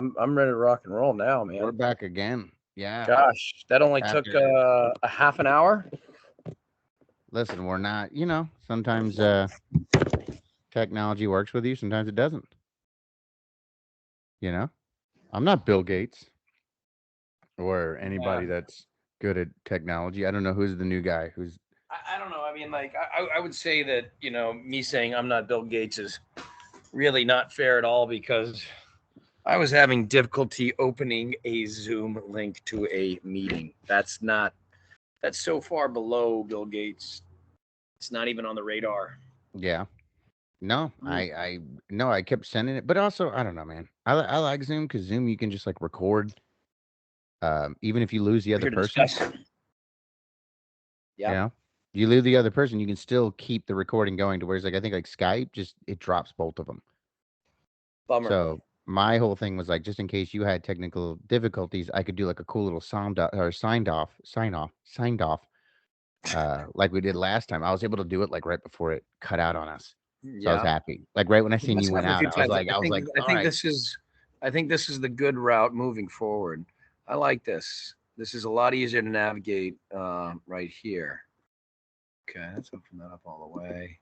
I'm ready to rock and roll now, We're man. back again. Yeah. Gosh, that only took After a half an hour. listen, we're not, sometimes technology works with you, sometimes it doesn't. You know? I'm not Bill Gates or Yeah. anybody that's good at technology. I don't know who's the new guy who's I don't know. I mean, like, I would say that, me saying I'm not Bill Gates is really not fair at all because I was having difficulty opening a Zoom link to a meeting. That's so far below Bill Gates. It's not even on the radar. yeah. No, Mm. I no, I kept sending it, but also I don't know, man. I like Zoom because Zoom you can just like record, even if you lose the We're other here to person. discuss. You Yep. know, you lose the other person, you can still keep the recording going. To whereas like I think like Skype just it drops both of them. Bummer. So my whole thing was like just in case you had technical difficulties, I could do like a cool little or signed off, like we did last time. I was able to do it like right before it cut out on us. So I was Yeah. happy. Like right when I seen That's you went happened a out, few times. I was like, I all think right. this is the good route moving forward. I like this. This is a lot easier to navigate right here. Okay, let's open that up all the way.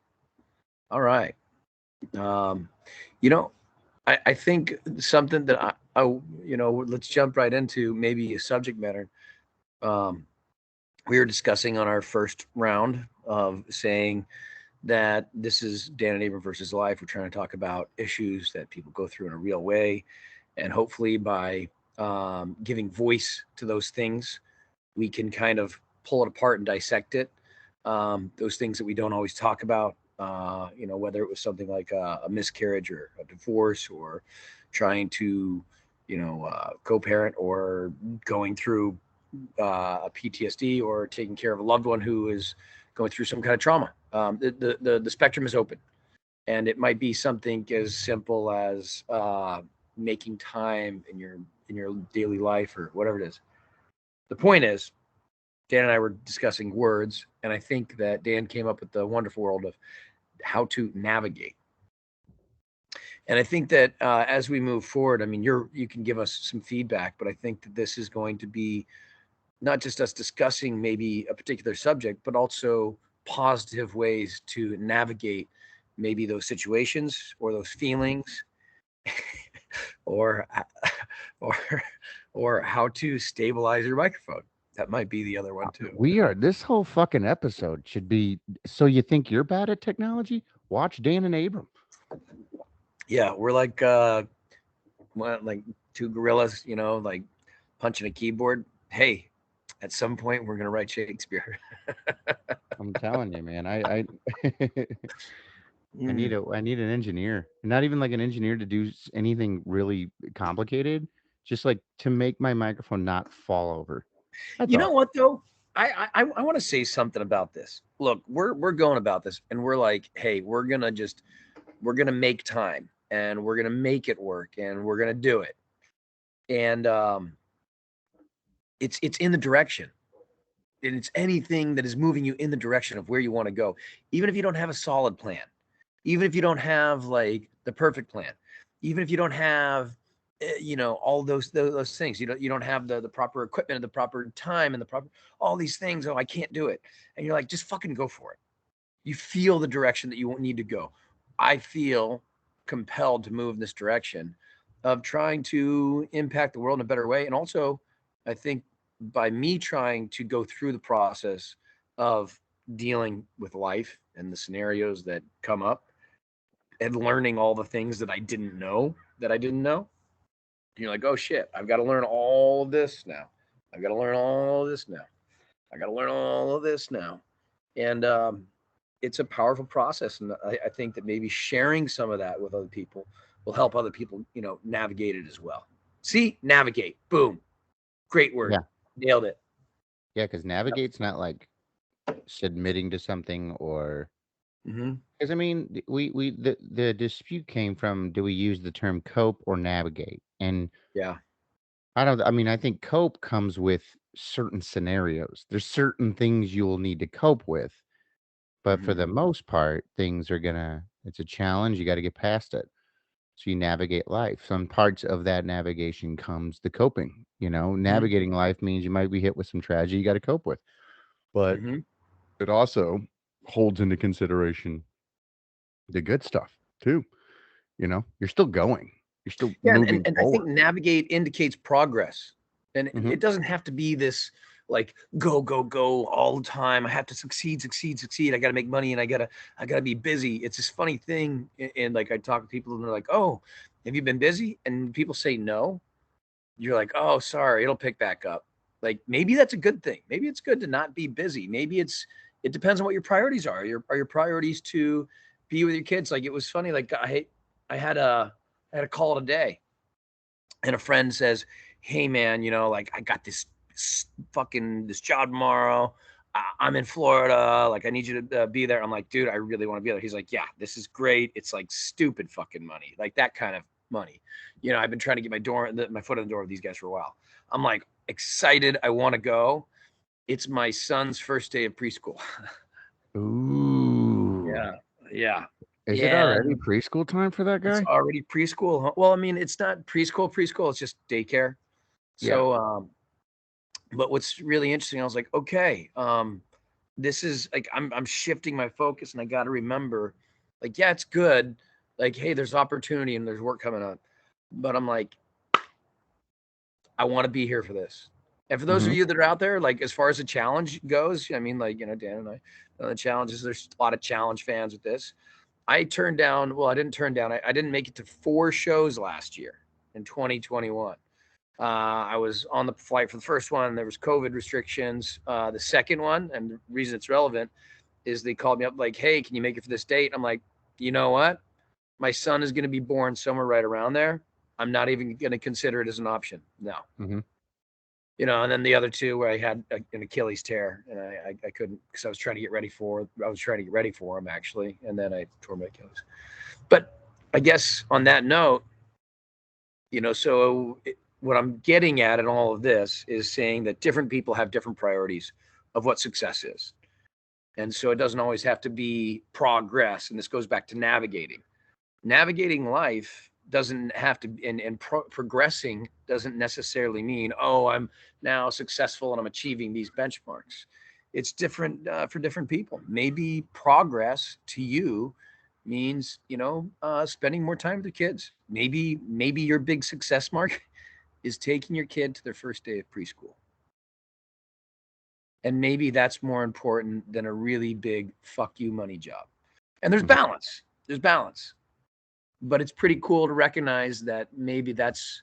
All right. Um, you know, I think something that let's jump right into maybe a subject matter. Um, we were discussing on our first round of saying that this is Dan and Abram versus Life. We're trying to talk about issues that people go through in a real way, and hopefully by giving voice to those things, we can kind of pull it apart and dissect it. Those things that we don't always talk about, whether it was something like a miscarriage or a divorce, or trying to, co-parent, or going through a PTSD, or taking care of a loved one who is going through some kind of trauma. The spectrum is open, and it might be something as simple as making time in your daily life or whatever it is. The point is, Dan and I were discussing words, and I think that Dan came up with the wonderful world of how to navigate. And I think that as we move forward, I mean, you can give us some feedback, but I think that this is going to be not just us discussing maybe a particular subject, but also positive ways to navigate maybe those situations or those feelings, or or or how to stabilize your microphone. That might be the other one too. We are this whole fucking episode should be so you think you're bad at technology? Watch Dan and Abram. Yeah, we're like like two gorillas, like punching a keyboard. Hey, at some point we're gonna write Shakespeare. I'm telling you, man. I Mm. I need an engineer. Not even like an engineer to do anything really complicated, just like to make my microphone not fall over. That's You know all. what though? I want to say something about this. Look, we're going about this, and we're like, hey, we're gonna make time, and we're gonna make it work, and we're gonna do it. And it's in the direction, and it's anything that is moving you in the direction of where you want to go, even if you don't have a solid plan, even if you don't have like the perfect plan, even if you don't have all those things. You don't have the proper equipment at the proper time and the proper all these things. Oh, I can't do it. And you're like, just fucking go for it. You feel the direction that you need to go. I feel compelled to move in this direction of trying to impact the world in a better way. And also, I think by me trying to go through the process of dealing with life and the scenarios that come up, and learning all the things that I didn't know. And you're like, oh shit, I've got to learn all of this now. I've got to learn all of this now. I got to learn all of this now. And it's a powerful process. And I think that maybe sharing some of that with other people will help other people, navigate it as well. See, navigate. Boom. Great word. Yeah. Nailed it. Yeah, because navigate's not like submitting to something or Mm-hmm. because I mean the dispute came from do we use the term cope or navigate? And Yeah. I mean I think cope comes with certain scenarios. There's certain things you'll need to cope with. But for Mm-hmm. the most part, things are gonna it's a challenge, you gotta get past it. So you navigate life. Some parts of that navigation comes the coping. Mm-hmm. Navigating life means you might be hit with some tragedy you got to cope with. But Mm-hmm. it also holds into consideration the good stuff too. You're still going. You're still Yeah, moving and I think forward. navigate indicates progress, and Mhm. it doesn't have to be this like go go go all the time. I have to succeed, succeed, succeed. I got to make money, and I gotta be busy. It's this funny thing, and like I talk to people, and they're like, "Oh, have you been busy?" And people say no. You're like, "Oh, sorry, it'll pick back up." Like maybe that's a good thing. Maybe it's good to not be busy. Maybe it depends on what your priorities are. Your priorities to be with your kids. Like it was funny. Like I had a I had a call today, and a friend says, "Hey man, like I got this job tomorrow. I'm in Florida. Like I need you to be there." I'm like, "Dude, I really want to be there." He's like, "Yeah, this is great. It's like stupid fucking money, like that kind of money." I've been trying to get my foot in the door with these guys for a while. I'm like excited. I want to go. It's my son's first day of preschool. Ooh. Yeah, yeah, Is it already and preschool time for that it's guy? already preschool. Huh? Well, I mean, it's not preschool. Preschool. It's just daycare. Yeah. So, but what's really interesting, I was like, okay, this is like I'm shifting my focus, and I got to remember, like, yeah, it's good, like, hey, there's opportunity and there's work coming up, but I'm like, I want to be here for this. And for those of Mhm. you that are out there, like as far as the challenge goes, I mean, like Dan and I, the challenges. There's a lot of challenge fans with this. I turned down. Well, I didn't turn down. I didn't make it to 4 shows last year in 2021. I was on the flight for the first one. There was COVID restrictions. The second one, and the reason it's relevant is they called me up like, "Hey, can you make it for this date?" I'm like, "You know what? My son is going to be born somewhere right around there. I'm not even going to consider it as an option. No." Mhm. And then the other two where I had an Achilles tear, and I couldn't because I was trying to get ready for. I was trying to get ready for him actually, and then I tore my Achilles. But I guess on that note, what I'm getting at in all of this is saying that different people have different priorities of what success is. And so it doesn't always have to be progress. And this goes back to navigating. Navigating life doesn't have to, and progressing doesn't necessarily mean, oh, I'm now successful and I'm achieving these benchmarks. It's different for different people. Maybe progress to you means spending more time with the kids. Maybe your big success mark is taking your kid to their first day of preschool. And maybe that's more important than a really big fuck you money job. And there's Mhm. balance. There's balance. But it's pretty cool to recognize that maybe that's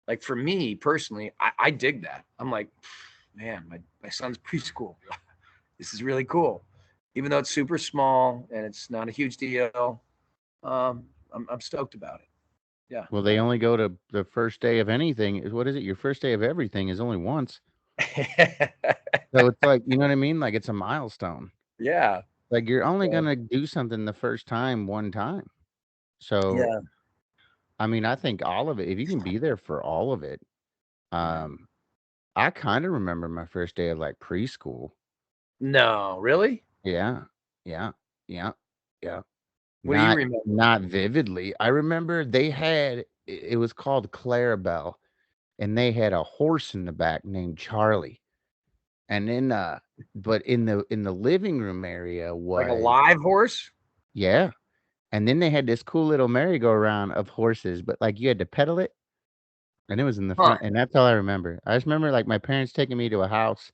like for me personally, I dig that. I'm like, man, my son's preschool. This is really cool. Even though it's super small and it's not a huge deal, I'm stoked about it. Yeah. Well, they only go to the first day of anything. What is it? Your first day of everything is only once. So it's like, you know what I mean? Like it's a milestone. Yeah. Like you're only Yeah. gonna do something the first time one time. So Yeah. I mean, I think all of it, if you can be there for all of it, um, I kind of remember my first day of like preschool. No, really? Yeah, yeah, yeah, yeah. What do you Not remember? not vividly. I remember they had it was called Clarabelle, and they had a horse in the back named Charlie. And then but in the living room area Like a was live horse? yeah. And then they had this cool little merry-go-round of horses, but like you had to pedal it and it was in the Huh. front. And that's all I remember. I just remember like my parents taking me to a house.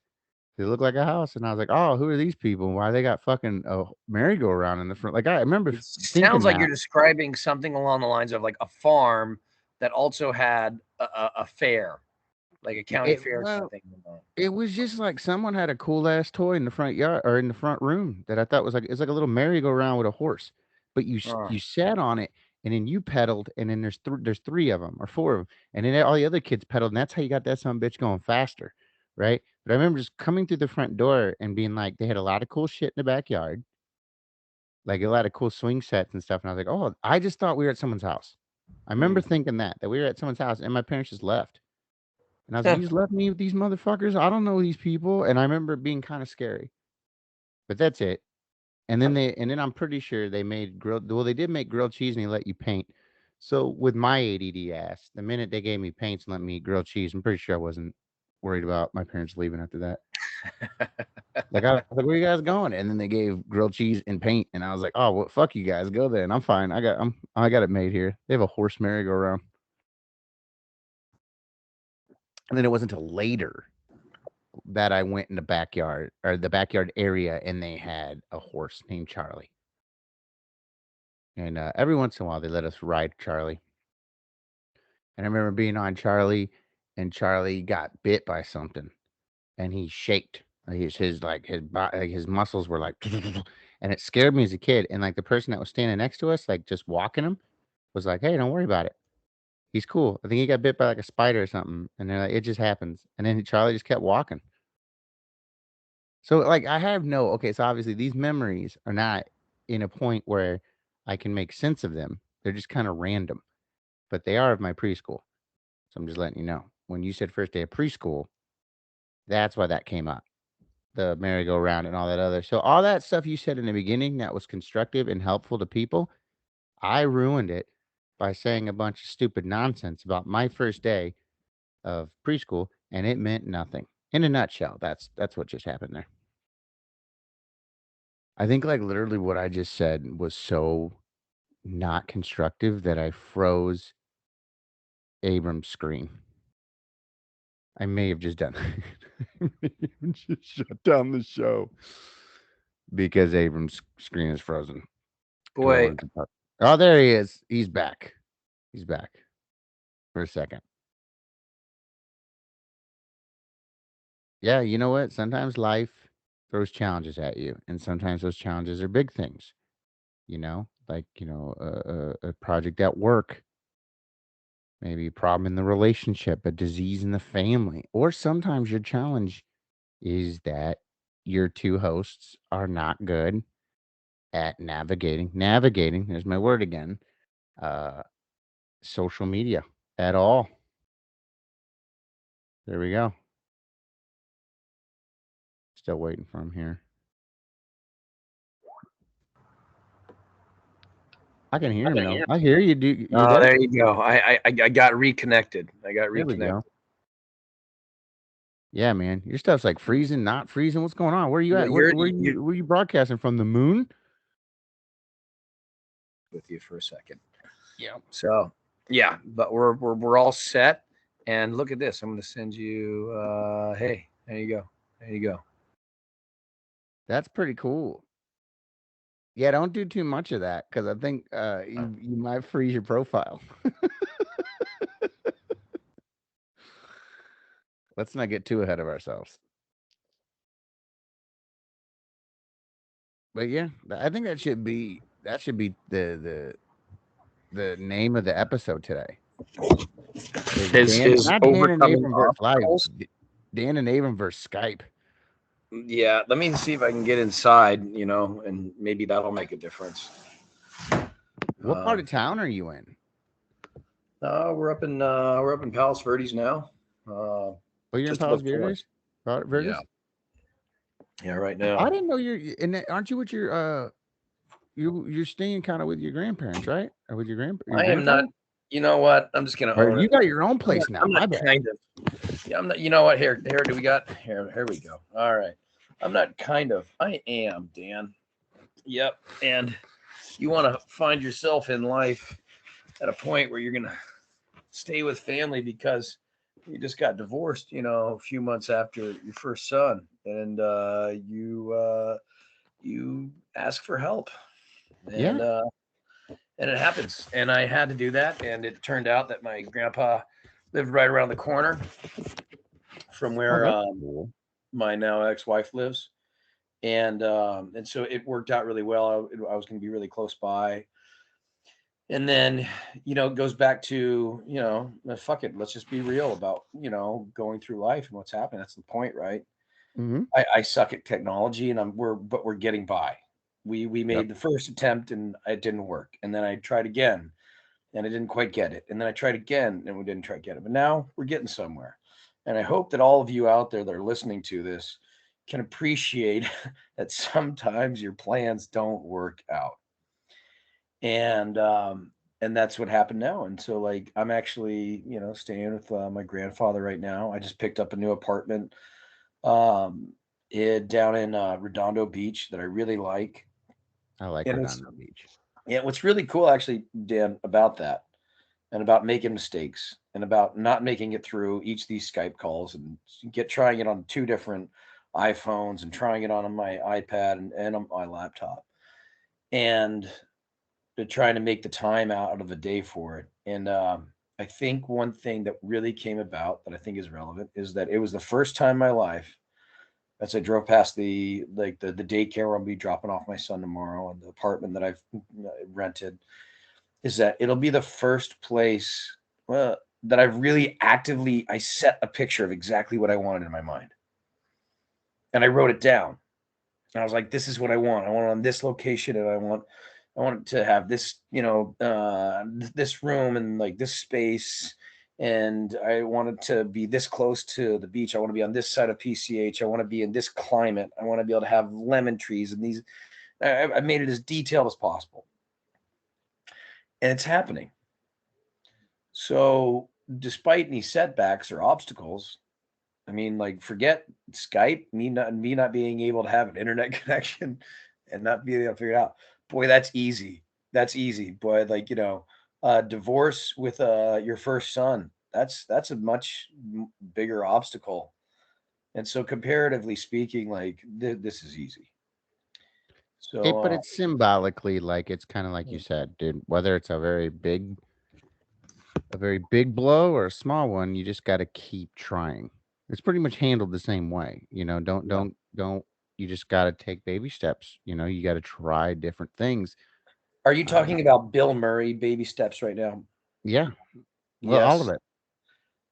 It looked like a house, and I was like, "Oh, who are these people? Why they got fucking a merry-go-round in the front?" Like I remember It sounds thinking like you're that. describing something along the lines of like a farm that also had a fair, like a county It fair kind of well, thing. it was just like someone had a cool ass toy in the front yard or in the front room that I thought was like it's like a little merry-go-round with a horse, but Huh. you sat on it and then you pedaled and then there's 3 of them or 4 of them, and then all the other kids pedaled and that's how you got that bitch going faster, right? But I remember just coming through the front door and being like they had a lot of cool shit in the backyard, like a lot of cool swing sets and stuff, and I was like, "Oh, I just thought we were at someone's house." I remember Mm. thinking that we were at someone's house and my parents just left. And I was like, "You just left me with these motherfuckers? I don't know these people." And I remember it being kinda scary. But that's it. And then I'm pretty sure they made grilled well, they did make grilled cheese and they let you paint. So with my ADD ass, the minute they gave me paints and let me eat grilled cheese, I'm pretty sure I wasn't worried about my parents leaving after that. Like I was like, "Where you guys going?" And then they gave grilled cheese and paint, and I was like, "Oh, well, fuck you guys, go there." And I'm fine. I got it made here. They have a horse merry-go-round. And then it wasn't until later that I went in the backyard or the backyard area, and they had a horse named Charlie. And every once in a while, they let us ride Charlie. And I remember being on Charlie, and Charlie got bit by something, and he shaked. Like his muscles were like, and it scared me as a kid. And like the person that was standing next to us, like just walking him, was like, "Hey, don't worry about it. He's cool. I think he got bit by like a spider or something." And they're like, "It just happens." And then Charlie just kept walking. So like I have no okay. So obviously these memories are not in a point where I can make sense of them. They're just kind of random, but they are of my preschool. So I'm just letting you know. When you said first day of preschool, that's why that came up. The merry-go-round and all that other. So all that stuff you said in the beginning that was constructive and helpful to people, I ruined it by saying a bunch of stupid nonsense about my first day of preschool, and it meant nothing. In a nutshell, that's what just happened there. I think like literally what I just said was so not constructive that I froze Abram's screen. I may have just done I may have just shut down the show because Abram's screen is frozen. Boy, Oh, there he is. He's back. He's back for a second. Yeah, you know what? Sometimes life throws challenges at you, and sometimes those challenges are big things. Like a project at work, maybe a problem in the relationship, a disease in the family, or sometimes your challenge is that your two hosts are not good at navigating. There's my word again. Uh, social media at all. There we go. Still waiting for him here. I can hear him though. I hear you. You there? there you go. I got reconnected. There we go. Yeah, man. Your stuff's like freezing, not freezing. What's going on? Where are you at? Where are you broadcasting from? The moon? With you for a second. Yeah. So yeah, but we're all set. And look at this. I'm going to send you. Hey, there you go. There you go. That's pretty cool. Yeah, don't do too much of that because I think you might freeze your profile. Let's not get too ahead of ourselves. But yeah, I think that should be the name of the episode today. Is Not Dan and overcoming Abram versus Live. obstacles. Dan and Abram versus Skype. Yeah, let me see if I can get inside. And maybe that'll make a difference. What part of town are you in? We're up in Palos Verdes now. Oh, you're in Palos Verdes? Yeah. Yeah, right now. I didn't know aren't you with your you're staying kind of with your grandparents, right? Or with your grandparents? I am not. You know what? I'm just gonna own it. You got your own place now. I'm not kind of. Yeah, I'm not. You know what? Here do we got? Here we go. All right. I'm not kind of. I am, Dan. Yep. And you want to find yourself in life at a point where you're gonna stay with family because you just got divorced, a few months after your first son, and you ask for help, and and it happens. And I had to do that, and it turned out that my grandpa lived right around the corner from where my now ex-wife lives, and so it worked out really well. I was going to be really close by. And then, it goes back to, fuck it. Let's just be real about, going through life and what's happening. That's the point, right? Mm-hmm. I suck at technology, and we're getting by. We made the first attempt and it didn't work. And then I tried again and I didn't quite get it. And then I tried again and we didn't quite get it. But now we're getting somewhere. And I hope that all of you out there that are listening to this can appreciate that sometimes your plans don't work out. And and that's what happened now. And so, like, I'm actually, staying with my grandfather right now. I just picked up a new apartment um, down in Redondo Beach that I really like. I like And it's Redondo Beach. yeah, what's really cool actually, Dan, about that and about making mistakes and about not making it through each of these Skype calls and trying it on two different iPhones and trying it on my iPad and on my laptop and trying to make the time out of a day for it. And I think one thing that really came about that I think is relevant is that it was the first time in my life as I drove past the daycare where I'll be dropping off my son tomorrow and the apartment that I've rented is that it'll be the first place that I've really actively I set a picture of exactly what I wanted in my mind. And I wrote it down. And I was like, this is what I want. I want it on this location and I want it to have this, this room and like this space. And I want it to be this close to the beach. I want to be on this side of PCH. I want to be in this climate. I want to be able to have lemon trees and these. I made it as detailed as possible. And it's happening. So, despite any setbacks or obstacles, I mean, like, forget Skype, me not being able to have an internet connection and not being able to figure it out. Boy, that's easy. That's easy. Boy, like, divorce with your first son. That's a much bigger obstacle. And so, comparatively speaking, like this is easy. So, But it's symbolically like it's kind of like you said, dude. Whether it's a very big blow or a small one, you just got to keep trying. It's pretty much handled the same way, you know. Don't yeah. don't don't. You just got to take baby steps. You know, you got to try different things. Are you Uh, talking about Bill Murray baby steps right now? yeah, well, all of Yes. it.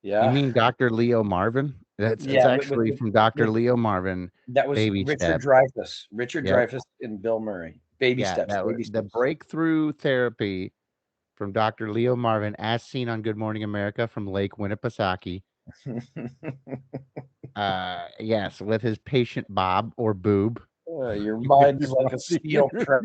You Yeah. mean Dr. Leo Marvin? That's it's Yeah. With, actually with, from Dr. with Leo Marvin, That was Baby Richard Steps. Dreyfuss. Richard Yep. Dreyfuss and Bill Murray. Baby Yeah, steps, that was baby the steps. breakthrough therapy from Dr. Leo Marvin, as seen on Good Morning America from Lake Winnipesaukee. Yes, with his patient Bob or Boob. Your mind's like a steel trap.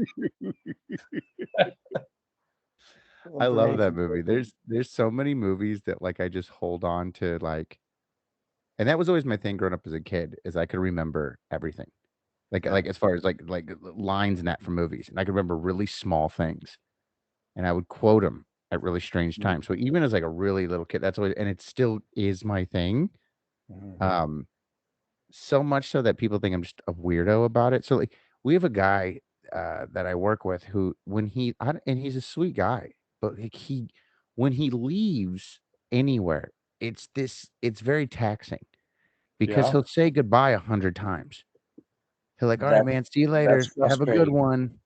I love that Information movie. taking. There's so many movies that like I just hold on to like, and that was always my thing growing up as a kid is I could remember everything. Yeah. Like as far as like lines and that from movies, and I could remember really small things, and I would quote them at really strange Mhm. times. So even as like a really little kid, that's always, and it still is my thing. Mhm. Um, so much so that people think I'm just a weirdo about it. So like we have a guy that I work with who and he's a sweet guy, but like he when he leaves anywhere, it's very taxing because Yeah. he'll say goodbye 100 times. He'll like, all right, That man, see you that's later. Have a good frustrating. one.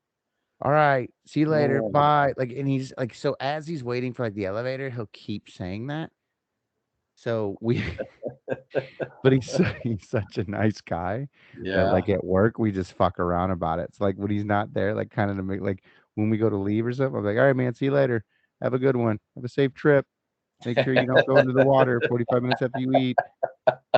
All right, see you later. Mm. Bye. Like, and he's like, so as he's waiting for like the elevator, he'll keep saying that. So we but he's such a nice guy that, Yeah. like, at work, we just fuck around about it. It's like, when he's not there, like, kinda to make like, when we go to leave or something, I'm like, "Alright, man, see you later. Have a good one. Have a safe trip. Make sure you don't go into the water 45 minutes after you eat."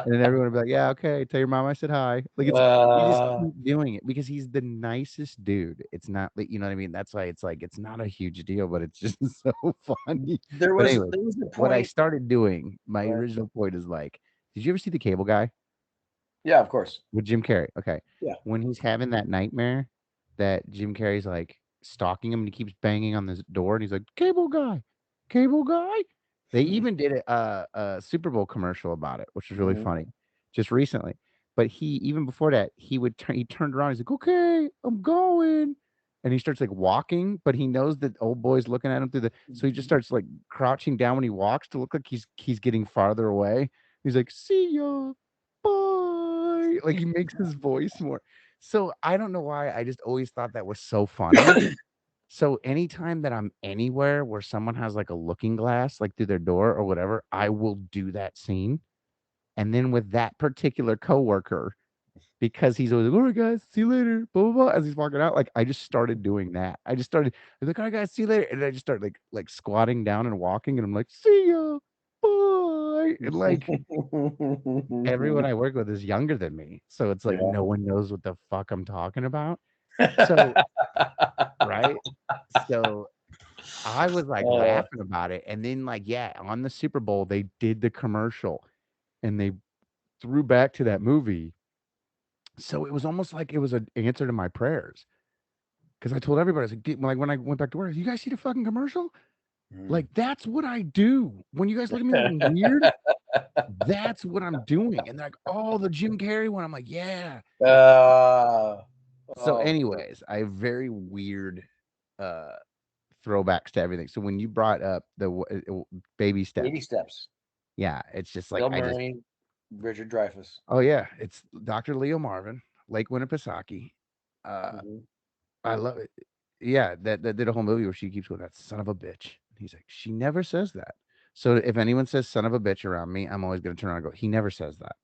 And then everyone will be like, "Yeah, okay. Tell your mom I said hi." Like, it's we just uh, keep doing it because he's the nicest dude. It's not like, you know what I mean? That's why it's like, it's not a huge deal, but it's just so funny. there But was anyway, there was a what I point. started doing, my Right. original point is like, did you ever see The Cable Guy? Yeah, of course. With Jim Carrey, okay. Yeah. When he's having that nightmare that Jim Carrey's, like, stalking him and he keeps banging on this door and he's like, "Cable guy, cable guy." They even did a Super Bowl commercial about it, which was really Mhm. funny, just recently. But even before that, he turned around, he's like, "Okay, I'm going." And he starts, like, walking, but he knows that old boy's looking at him through the so he just starts, like, crouching down when he walks to look like he's getting farther away. He's like, "See ya. Bye." Like, he makes his voice more so, I don't know why, I just always thought that was so funny. So, anytime that I'm anywhere where someone has, like, a looking glass, like, through their door or whatever, I will do that scene, and then with that particular coworker, because he's always like, "Alright, guys, see you later, blah, blah, blah," as he's walking out, like, I just started doing that. I was like, "Alright, guys, see you later," and I just started, like, squatting down and walking, and I'm like, "See ya, bye," and, like, everyone I work with is younger than me, so it's like Yeah. no one knows what the fuck I'm talking about. So right? So, I was like Uh, laughing about it. And then, like, yeah, on the Super Bowl, they did the commercial and they threw back to that movie. So it was almost like it was an answer to my prayers. Because I told everybody, I was like, like when I went back to work, you guys see the fucking commercial? mm. Like, that's what I do. When you guys look at me looking weird, that's what I'm doing. And they're like, oh, the Jim Carrey one. I'm like, yeah. Uh, So, oh, good. anyways, I have very weird uh throwbacks to everything. So when you brought up the baby Baby steps, steps. yeah, it's just like Bill I just, Murray, Richard Dreyfuss. oh yeah, it's Dr. Leo Marvin, Lake Winnipesaukee. Uh, Mhm. I love it. Yeah, that did a whole movie where she keeps going, that son of a bitch. He's like, she never says that. So if anyone says son of a bitch around me, I'm always gonna turn around and go, he never says that.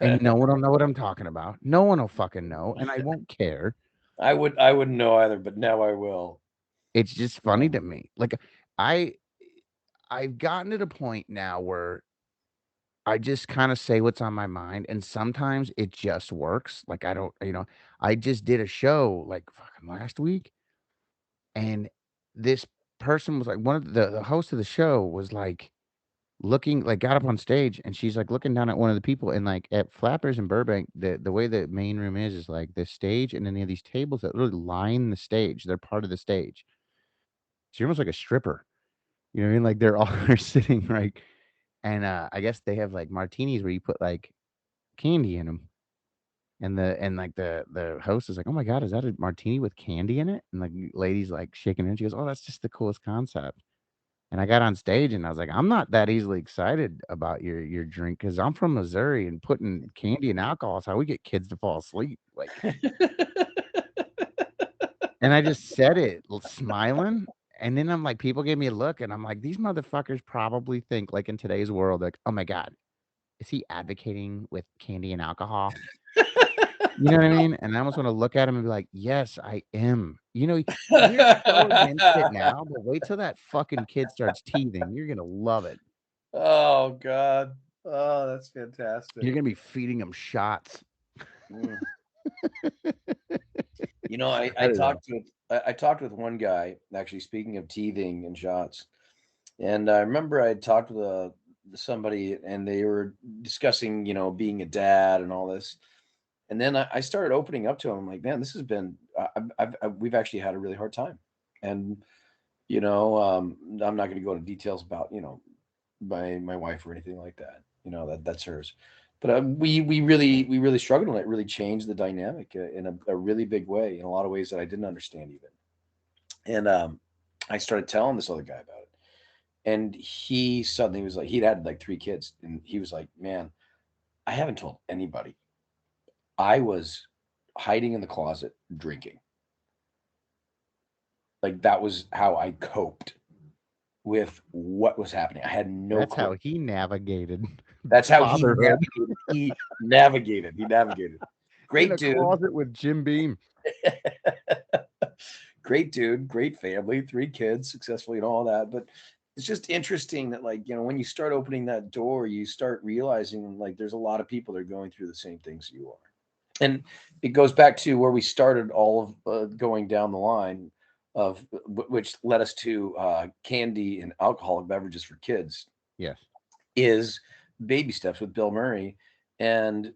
And no one will know what I'm talking about. No one will fucking know, and I won't care. I wouldn't know either, but now I will. It's just funny Yeah. to me. Like I I've gotten to the point now where I just kind of say what's on my mind, and sometimes it just works. Like I don't, I just did a show like fucking last week, and this person was like, one of the host of the show was like looking, like got up on stage, and she's like looking down at one of the people, and like at Flappers in Burbank, the way the main room is like the stage, and then they have these tables that really line the stage. They're part of the stage. So you're almost like a stripper. You know what I mean? Like they're all are sitting right, and I guess they have like martinis where you put like candy in them. And like the host is like, "Oh my god, is that a martini with candy in it?" And like lady's like shaking her head. She goes, "Oh, that's just the coolest concept." And I got on stage and I was like, "I'm not that easily excited about your drink because I'm from Missouri and putting candy and alcohol is how we get kids to fall asleep." Like, and I just said it smiling. And then I'm like, people gave me a look, and I'm like, these motherfuckers probably think like in today's world, like, "Oh my god, is he advocating with candy and alcohol?" You know what I mean? And I almost wanna look at him and be like, "Yes, I am." You're so against it now, but wait till that fucking kid starts teething. You're gonna love it. Oh God. Oh, that's You're fantastic. gonna be feeding him shots. Mm. You know, I, I I don't know. talked with I talked with one guy, actually, speaking of teething and shots. And I remember I had talked with somebody, and they were discussing, being a dad and all this. And then I started opening up to him. I'm like, man, this has been, we've actually had a really hard time. And, I'm not going to go into details about, my wife or anything like that. That's hers. But we really struggled, and it really changed the dynamic in a really big way, in a lot of ways that I didn't understand even. And I started telling this other guy about it, and he suddenly was like, he'd had like three kids, and he was like, man, I haven't told anybody. I was hiding in the closet drinking. Like, that was how I coped with what was happening. I had no That's clue. how he navigated That's how he fatherhood navigated. He navigated. in Great a dude. closet with Jim Beam. Great dude, great family, three kids, successful, all that. But it's just interesting that, like, when you start opening that door, you start realizing, like, there's a lot of people that are going through the same things you are. And it goes back to where we started all of going down the line of which led us to candy and alcoholic beverages for kids, Yes. is baby steps with Bill Murray, and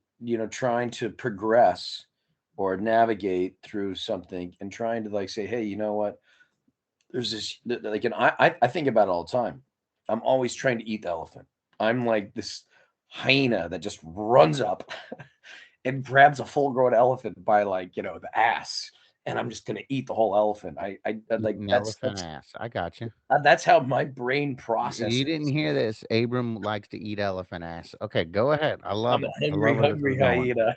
trying to progress or navigate through something, and trying to, like, say, hey, you know what, there's this, like, and I think about it all the time. I'm always trying to eat the elephant. I'm like this hyena that just runs up and grabs a full grown elephant by, like, the ass, and I'm just gonna eat the whole elephant. Like, Eating that's elephant ass. I got you. that's how my brain You didn't processes. hear this. Abram likes to eat elephant ass. Okay, go ahead. I I'm love a it. I hungry, love where this is hungry going. hyena.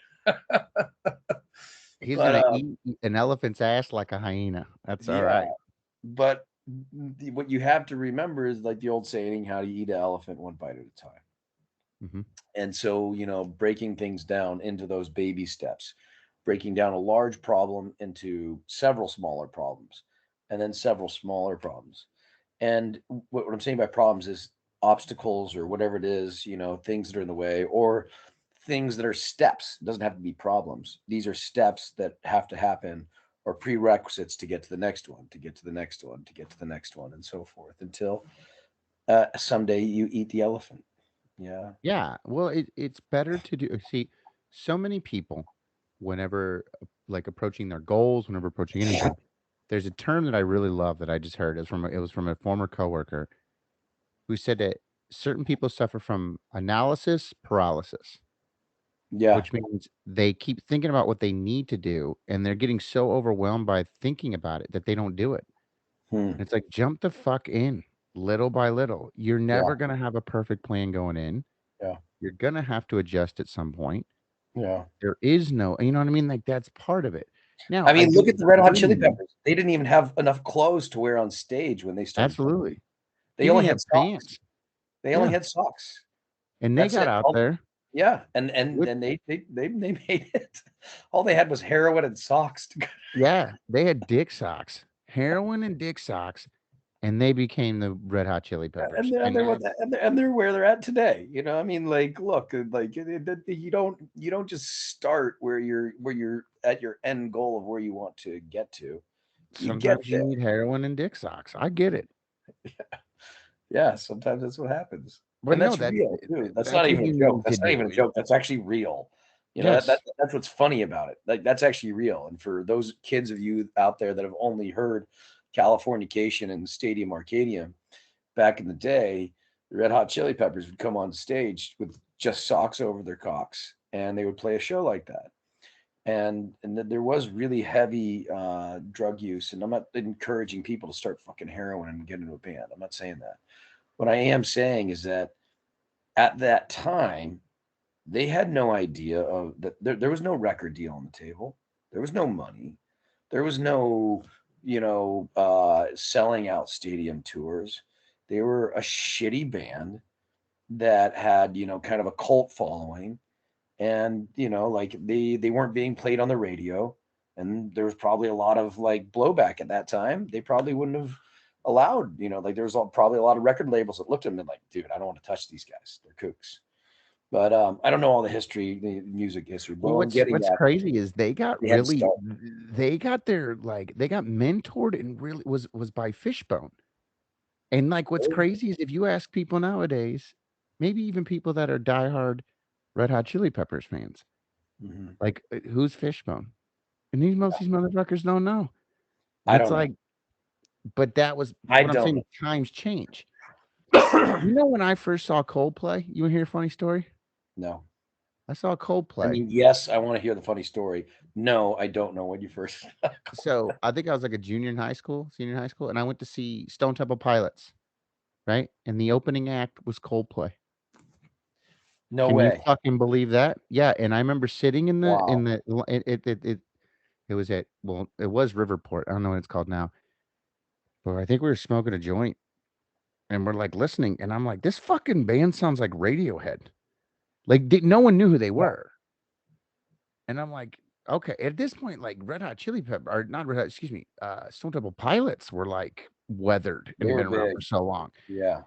He's But gonna eat an elephant's ass like a hyena. That's all yeah, right. but what you have to remember is, like, the old saying, how do you eat an elephant one bite at a time? Mhm. And so, breaking things down into those baby steps, breaking down a large problem into several smaller problems, and then several smaller problems. And what I'm saying by problems is obstacles, or whatever it is, things that are in the way, or things that are steps. It doesn't have to be problems. These are steps that have to happen, or prerequisites to get to the next one, to get to the next one, to get to the next one, and so forth until someday you eat the elephant. Yeah. Yeah. Well, it's better to do. See, so many people, whenever like approaching their goals, whenever approaching anything, there's a term that I really love that I just heard. It was from a former coworker who said that certain people suffer from analysis paralysis, Yeah. which means they keep thinking about what they need to do and they're getting so overwhelmed by thinking about it that they don't do it. Hmm. And it's like jump the fuck in little by little. You're Yeah. never going to have a perfect plan going in. Yeah. You're going to have to adjust at some point. Yeah. There is no, you know what I mean? Like that's part of it. Now, I I mean, look do at the Red Hot Chili agree. Peppers. They didn't even have enough clothes to wear on stage when they started playing. Absolutely. They They didn't only even had have socks. pants. They only Yeah. had socks. And they That's got it. out there Yeah, and with, then they made it. All they had was heroin and socks. yeah, they had dick socks, heroin and dick socks, and they became the Red Hot Chili Peppers. And And they're what that's and they're where they're at today. You know, I mean, like, look, like you don't just start where you're at your end goal of where you want to get to. You get sometimes you there. need heroin and dick socks. I get it. Yeah, sometimes that's what happens, But and no, that's real too. That's not that's what even a you joke. need to That's not even a do. joke. That's actually real. You know Yes. that's what's funny about it. Like that's actually real. And for those kids of you out there that have only heard Californication and Stadium Arcadium back in the day, the Red Hot Chili Peppers would come on stage with just socks over their cocks, and they would play a show like that. And there was really heavy drug use. And I'm not encouraging people to start fucking heroin and get into a band. I'm not saying that. What I am saying is that at that time, they had no idea of that there was no record deal on the table. There was no money. There was no, selling out stadium tours. They were a shitty band that had, kind of a cult following. And, like they weren't being played on the radio. And there was probably a lot of like blowback at that time. They probably wouldn't have allowed, like there was probably a lot of record labels that looked at them and like, dude, I don't want to touch these guys. They're kooks. But I don't know all the history, the music history. But Well, what I'm getting what's at, crazy is they had to start. they got their like they got mentored and really was by Fishbone. And like what's crazy is if you ask people nowadays, maybe even people that are diehard Red Hot Chili Peppers fans, Mhm. like who's Fishbone? And most of these motherfuckers don't know. And I it's don't know. like, but that was I what I'm don't saying. know. Is times change. You know, when I first saw Coldplay, you want to hear a funny story? No. I saw I Coldplay. mean, yes, I want to hear the funny story. No, I don't know when you first. So I think I was like a junior in high school, senior in high school, and I went to see Stone Temple Pilots, right? And the opening act was Coldplay. No Can you way. fucking believe that? Yeah, and I remember sitting Wow. in the it was at well, it was Riverport. I don't know what it's called now, but I think we were smoking a joint and we're like listening, and I'm like, this fucking band sounds like Radiohead. Like no one knew who they Yeah, were, and I'm like, okay. At this point, like Red Hot Chili Pepper, or not Red Hot, excuse me, Stone Temple Pilots were like weathered they and were been around for big. so long. Yeah.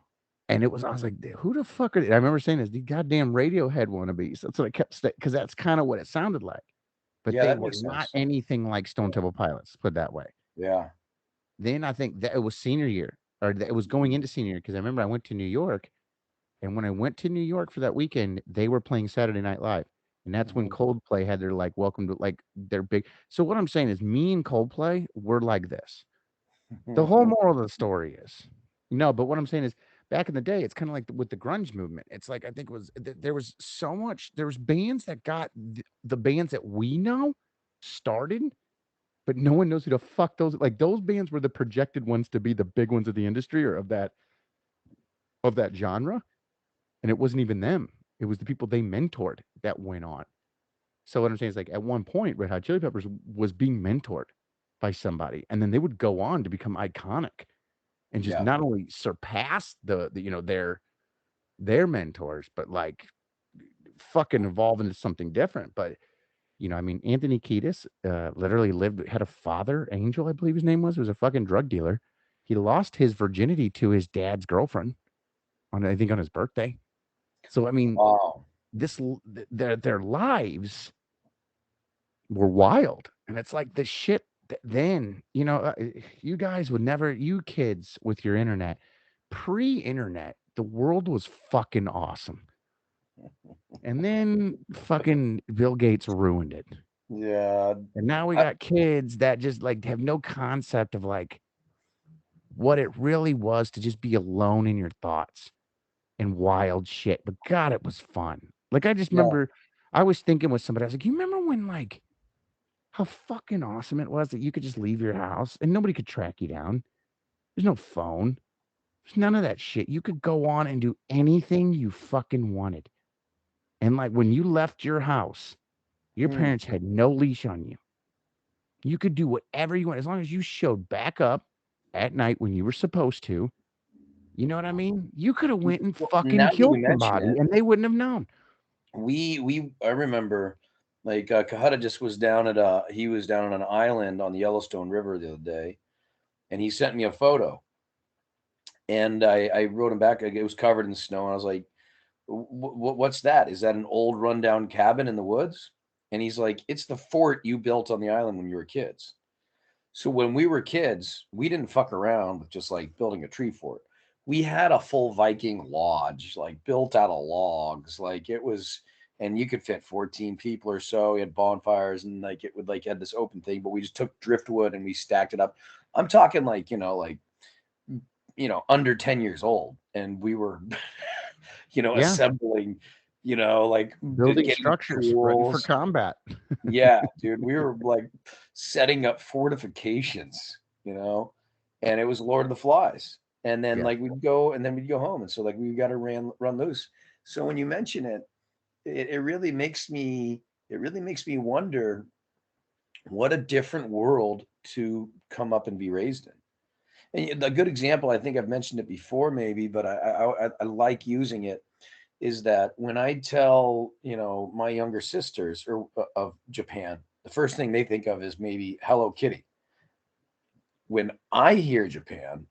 And it was, I was like, who the fuck are they? I remember saying this, these goddamn Radiohead wannabes. That's what I kept saying, because that's kind of what it sounded like. But Yeah, they that were makes not sense. anything like Stone Temple Pilots, put it that way. Yeah. Then I think that it was senior year, or that it was going into senior year, because I remember I went to New York, and when I went to New York for that weekend, they were playing Saturday Night Live. And that's when Mhm. Coldplay had their like welcome to like their big. So what I'm saying is, me and Coldplay were like this. The whole moral of the story is no, but what I'm saying is back in the day, it's kind of like with the grunge movement. It's like I think it was there was so much there was bands that got the bands that we know started, but no one knows who the fuck those bands were the projected ones to be the big ones of the industry or of that genre, and it wasn't even them. It was the people they mentored that went on. So what I'm saying is like at one point, Red Hot Chili Peppers was being mentored by somebody, and then they would go on to become iconic and just Yeah. not only surpass the their mentors, but like fucking evolve into something different. But I mean, Anthony Kiedis literally had a father, Angel, I believe his name was a fucking drug dealer. He lost his virginity to his dad's girlfriend on I think on his birthday. So I mean, Wow. their lives were wild, and it's like the shit. then, you guys would never, you kids with your internet, pre-internet, the world was fucking awesome. And then fucking Bill Gates ruined it. Yeah. And now we I, got kids that just like have no concept of like what it really was to just be alone in your thoughts and wild shit. But God, it was fun. Like I just yeah. remember I was thinking with somebody, I was like, you remember when like how fucking awesome it was that you could just leave your house and nobody could track you down? There's no phone. There's none of that shit. You could go on and do anything you fucking wanted. And like when you left your house, your Hmm. parents had no leash on you. You could do whatever you want as long as you showed back up at night when you were supposed to. You know what I mean? You could have went and Well, fucking now that killed you mention somebody it, and they wouldn't have known. I remember like Kahada just was down at he was down on an island on the Yellowstone River the other day, and he sent me a photo, and I wrote him back. It was covered in snow, and I was like, What's that? Is that an old rundown cabin in the woods?" And he's like, "It's the fort you built on the island when you were kids." So when we were kids, we didn't fuck around with just like building a tree fort. We had a full Viking lodge, like built out of logs. Like it was, and you could fit 14 people or so. We had bonfires and like it would like had this open thing, but we just took driftwood and we stacked it up. I'm talking like, under 10 years old. And we were, Yeah. assembling, like Building getting structures ready for tools. combat. Yeah, dude, we were like setting up fortifications, you know, and it was Lord of the Flies. And then Yeah. like we'd go and then we'd go home. And so like we got to run loose. So when you mention it, it really makes me wonder what a different world to come up and be raised in. And a good example, I think I've mentioned it before, maybe, but I like using it is that when I tell, my younger sisters of Japan, the first thing they think of is maybe Hello Kitty. When I hear Japan,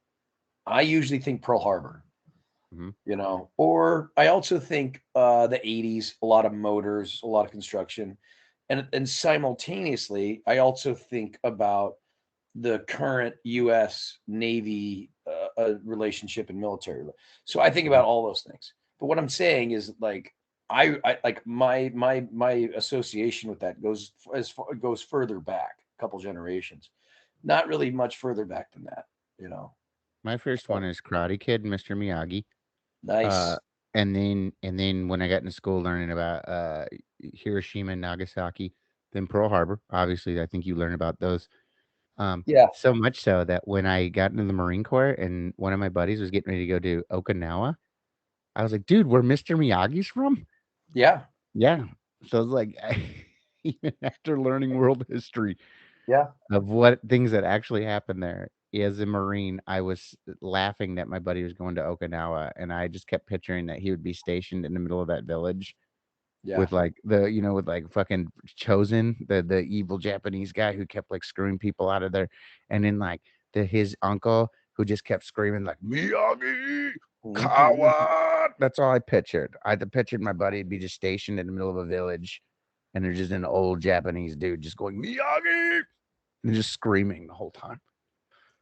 I usually think Pearl Harbor, Mhm. or I also think the 80s, a lot of motors, a lot of construction. And simultaneously, I also think about the current U.S. Navy relationship and military. So I think Mhm. about all those things. But what I'm saying is like I like my association with that goes further back a couple generations, not really much further back than that. You know. My first one So is Karate Kid, Mr. Miyagi. Uh, nice. and then when I got into school learning about Hiroshima and Nagasaki, then Pearl Harbor. Obviously, I think you learn about those. Yeah. So much so that when I got into the Marine Corps and one of my buddies was getting ready to go to Okinawa, I was like, dude, where Mr. Miyagi's from? Yeah. Yeah. So it's like, even after learning world history Yeah. of what things that actually happened there, as a Marine, I was laughing that my buddy was going to Okinawa, and I just kept picturing that he would be stationed in the middle of that village Yeah. with like with like fucking Chosen, the evil Japanese guy who kept like screwing people out of there, and then like his uncle who just kept screaming like Miyagi, Mhm. coward. That's all I pictured. I pictured my buddy would be just stationed in the middle of a village, and there's just an old Japanese dude just going Miyagi and just screaming the whole time.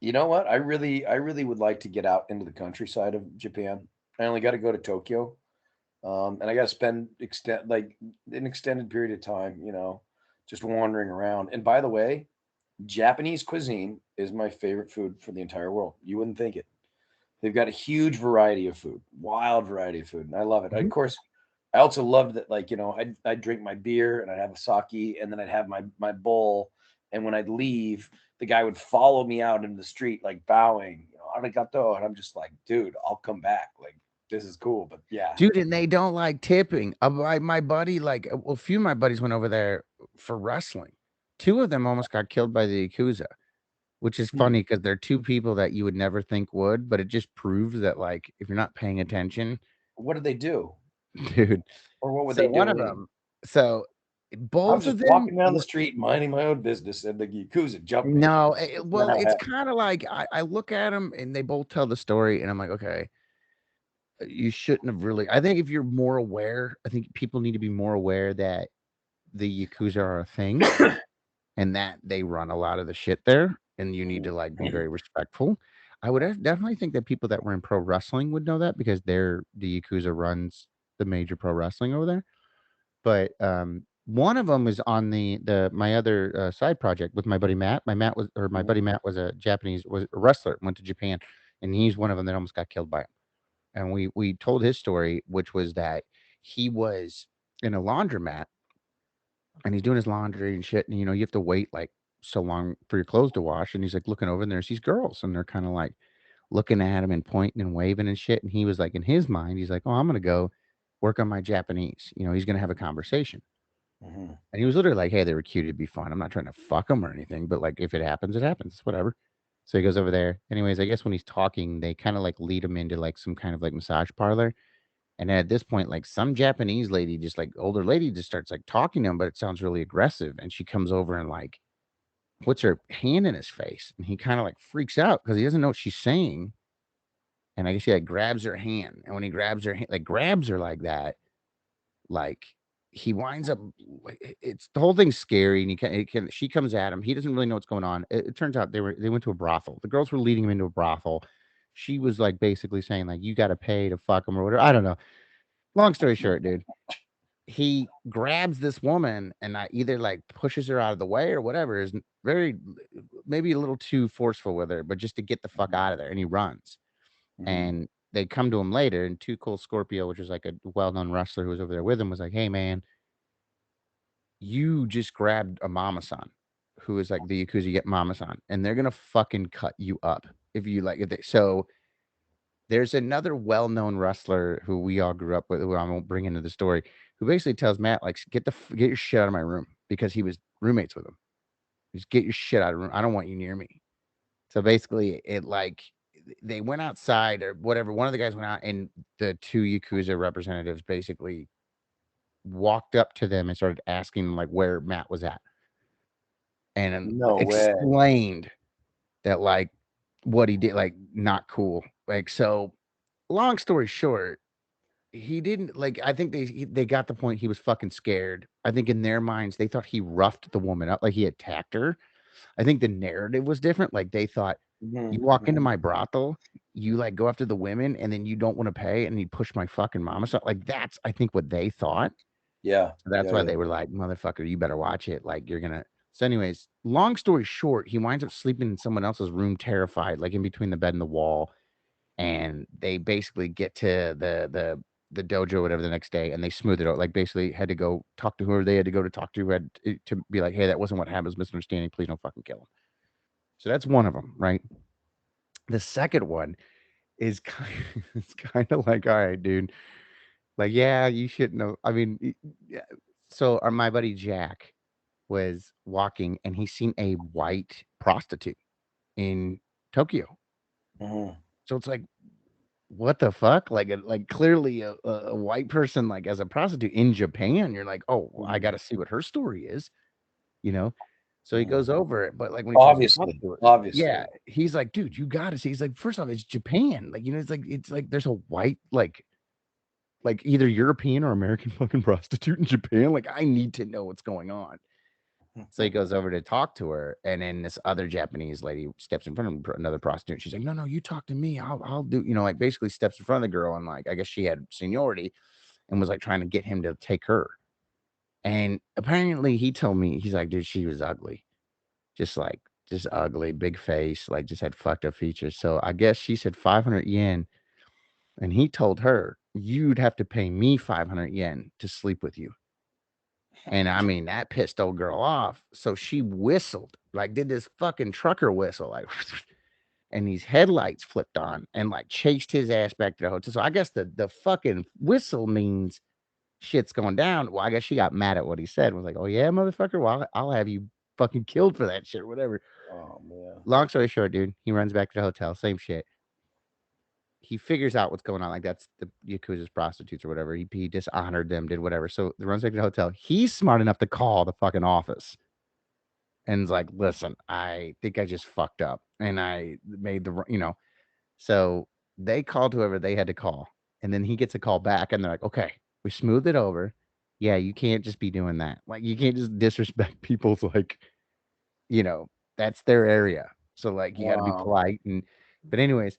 You know what? I really would like to get out into the countryside of Japan. I only got to go to Tokyo, and I got to spend an extended period of time, just wandering around. And by the way, Japanese cuisine is my favorite food for the entire world. You wouldn't think it. They've got a huge variety of food, wild variety of food, and I love it. Of Mhm. course, I also love that, like, I'd drink my beer and I'd have a sake, and then I'd have my bowl, and when I'd leave, the guy would follow me out into the street, like bowing, arigato, and I'm just like, dude, I'll come back. Like, this is cool, but yeah, Dude, and they don't like tipping. My buddy, like, well, a few of my buddies went over there for wrestling. Two of them almost got killed by the Yakuza, which is hmm. funny because they're two people that you would never think would, but it just proves that, like, if you're not paying attention, What did they do, dude. or what were So they one of doing? them, so I was both of just them, walking down the street, minding my own business, and the yakuza jumped me. no, Then well, how it's happened? kind of like I look at them and they both tell the story, and I'm like, okay, you shouldn't have really. I think if you're more aware, I think people need to be more aware that the Yakuza are a thing. and that they run a lot of the shit there, and you need to like be very respectful. I would definitely think that people that were in pro wrestling would know that because the Yakuza runs the major pro wrestling over there. But one of them is on the my other side project with my buddy Matt. My buddy Matt was was a wrestler, went to Japan, and he's one of them that almost got killed by him. And we told his story, which was that he was in a laundromat and he's doing his laundry and shit, and you have to wait like so long for your clothes to wash, and he's like looking over, and there's these girls, and they're kind of like looking at him and pointing and waving and shit, and he was like in his mind, he's like, oh, I'm gonna go work on my Japanese, he's gonna have a conversation. And he was literally like, hey, they were cute, it'd be fun, I'm not trying to fuck them or anything, but like if it happens, it happens, whatever. So he goes over there. Anyways, I guess when he's talking, they kind of like lead him into like some kind of like massage parlor. And then at this point, like some Japanese lady, just like older lady, just starts like talking to him, but it sounds really aggressive. And she comes over and like puts her hand in his face, and he kind of like freaks out because he doesn't know what she's saying. And I guess he like grabs her hand, and when he grabs her hand, like grabs her like that, like he winds up. It's the whole thing's scary, and she comes at him. He doesn't really know what's going on. It turns out they went to a brothel. The girls were leading him into a brothel. She was like basically saying like you got to pay to fuck him or whatever. I don't know. Long story short, dude, he grabs this woman and either like pushes her out of the way or whatever, is very maybe a little too forceful with her, but just to get the fuck out of there, and he runs. And they come to him later, and Too Cool Scorpio, which is like a well-known wrestler who was over there with him, was like, hey man, you just grabbed a mama-san who is like the Yakuza get mama-san, and they're gonna fucking cut you up if you like it. So there's another well-known wrestler who we all grew up with, who I won't bring into the story, who basically tells Matt, like, get your shit out of my room, because he was roommates with him. Just get your shit out of the room. I don't want you near me. So basically, it like they went outside or whatever. One of the guys went out, and the two Yakuza representatives basically walked up to them and started asking them like where Matt was at, and No way. explained that like what he did, like not cool. Like, so long story short, he didn't like. I think they got the point. He was fucking scared. I think in their minds they thought he roughed the woman up, like he attacked her. I think the narrative was different. Like they thought, you walk into my brothel, you like go after the women, and then you don't want to pay, and you push my fucking mama. So like that's I think what they thought. Yeah. So that's why they were like, motherfucker, you better watch it. Like you're gonna. So, anyways, long story short, he winds up sleeping in someone else's room, terrified, like in between the bed and the wall. And they basically get to the dojo, whatever, the next day, and they smooth it out. Like basically had to go talk to whoever they had to go to talk to, had to be like, hey, that wasn't what happened, it was misunderstanding. Please don't fucking kill him. So that's one of them, right? The second one is it's kind of like, all right, dude, like, yeah, you shouldn't have. I mean, yeah. So my buddy Jack was walking, and he seen a white prostitute in Tokyo. So it's like, what the fuck? Like clearly a white person, like as a prostitute in Japan, you're like, oh, I got to see what her story is, you know? So he goes over it, but like when he tries to talk to her, yeah, he's like, dude, you got to see. He's like, first off, it's Japan. Like, it's like there's a white, like either European or American fucking prostitute in Japan. Like, I need to know what's going on. So he goes over to talk to her, and then this other Japanese lady steps in front of another prostitute. She's like, "No, you talk to me. I'll do." Like basically steps in front of the girl, and like I guess she had seniority, and was like trying to get him to take her. And apparently, he told me, he's like, "Dude, she was ugly, just ugly, big face, like just had fucked up features." So I guess she said 500 yen, and he told her, "You'd have to pay me 500 yen to sleep with you." And I mean, that pissed old girl off. So she whistled, like did this fucking trucker whistle, like, and these headlights flipped on and like chased his ass back to the hotel. So I guess the fucking whistle means shit's going down. Well, I guess she got mad at what he said. Was like, oh yeah, motherfucker. Well, I'll have you fucking killed for that shit or whatever. Oh man. Long story short, dude, he runs back to the hotel. Same shit. He figures out what's going on. Like that's the Yakuza's prostitutes or whatever. He dishonored them, did whatever. So he runs back to the hotel. He's smart enough to call the fucking office and is like, listen, I think I just fucked up and I made So they called whoever they had to call. And then he gets a call back, and they're like, okay, we smoothed it over. Yeah, you can't just be doing that. Like, you can't just disrespect people's like You know, that's their area. So like you got to be Wow. polite but anyways,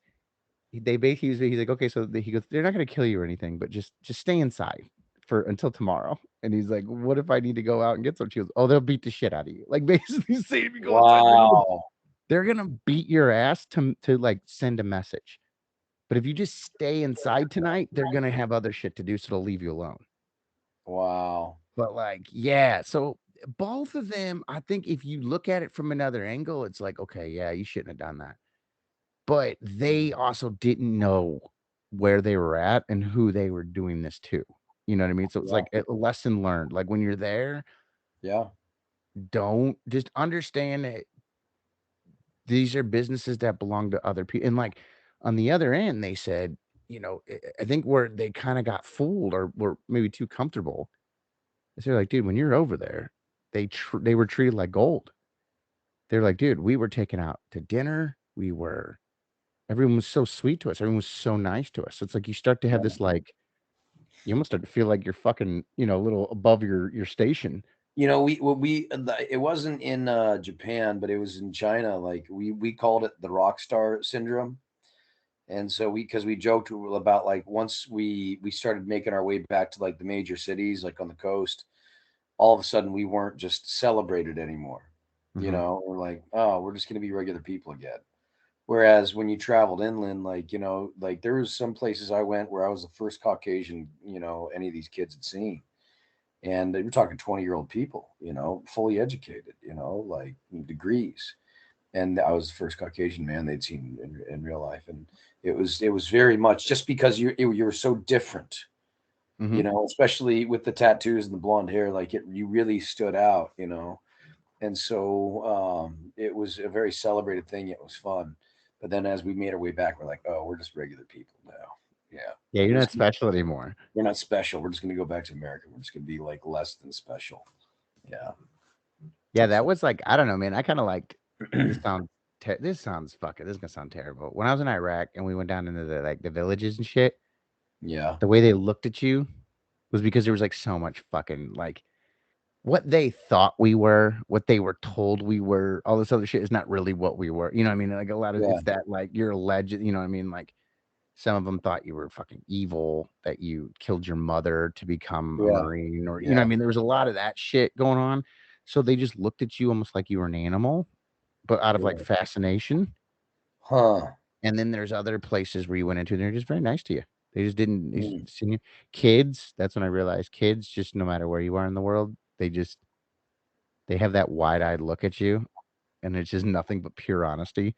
they basically he's like, okay, so he goes, they're not gonna kill you or anything, but just stay inside for until tomorrow. And he's like, what if I need to go out and get some? She goes, oh, they'll beat the shit out of you. Like basically saying, if you go inside, Wow. they're gonna beat your ass to like send a message. But if you just stay inside tonight, they're gonna have other shit to do, so they'll leave you alone. Wow. But like, yeah, so both of them, I think if you look at it from another angle, it's like, okay, yeah, you shouldn't have done that. But they also didn't know where they were at and who they were doing this to. You know what I mean? So it's Yeah. like a lesson learned. Like when you're there, Yeah. don't just understand that these are businesses that belong to other people. And like on the other end, they said, you know, I think where they kind of got fooled or were maybe too comfortable. They're like, dude, when you're over there, they were treated like gold. They're like, dude, we were taken out to dinner. Everyone was so sweet to us. Everyone was so nice to us. It's like you start to have Yeah. this like you almost start to feel like you're fucking, a little above your station. You know, it wasn't in Japan, but it was in China. Like we called it the rock star syndrome. And so because we joked about like once we started making our way back to like the major cities, like on the coast, all of a sudden we weren't just celebrated anymore. You Hmm. know, we're like, oh, we're just gonna be regular people again. Whereas when you traveled inland, like, you know, like there was some places I went where I was the first Caucasian, you know, any of these kids had seen. And you're talking 20-year-old people, you know, fully educated, you know, like degrees. And I was the first Caucasian man they'd seen in real life. And it was very much just because you were so different, Hmm. you know, especially with the tattoos and the blonde hair, like you really stood out, you know. And so it was a very celebrated thing. It was fun. But then as we made our way back, we're like, oh, we're just regular people now. Yeah. Yeah, you're We're not just special anymore. we're not special. We're just gonna go back to America. We're just gonna be like less than special. Yeah. Yeah, that So was like, I don't know, man. I kind of like this sounds this sounds fucking this is gonna sound terrible. When I was in Iraq and we went down into the villages and shit, yeah. the way they looked at you was because there was like so much fucking like what they thought we were, what they were told we were, all this other shit is not really what we were. You know what I mean? Like a lot of Yeah. it's that like you're a legend, you know what I mean? Like some of them thought you were fucking evil, that you killed your mother to become a Yeah. Marine, or you know what Yeah. I mean? There was a lot of that shit going on. So they just looked at you almost like you were an animal, but out of like Yeah. fascination. Huh. And then there's other places where you went into and they're just very nice to you. They just didn't they just Hmm. seen you. Kids, that's when I realized kids, just no matter where you are in the world, they have that wide-eyed look at you and it's just nothing but pure honesty.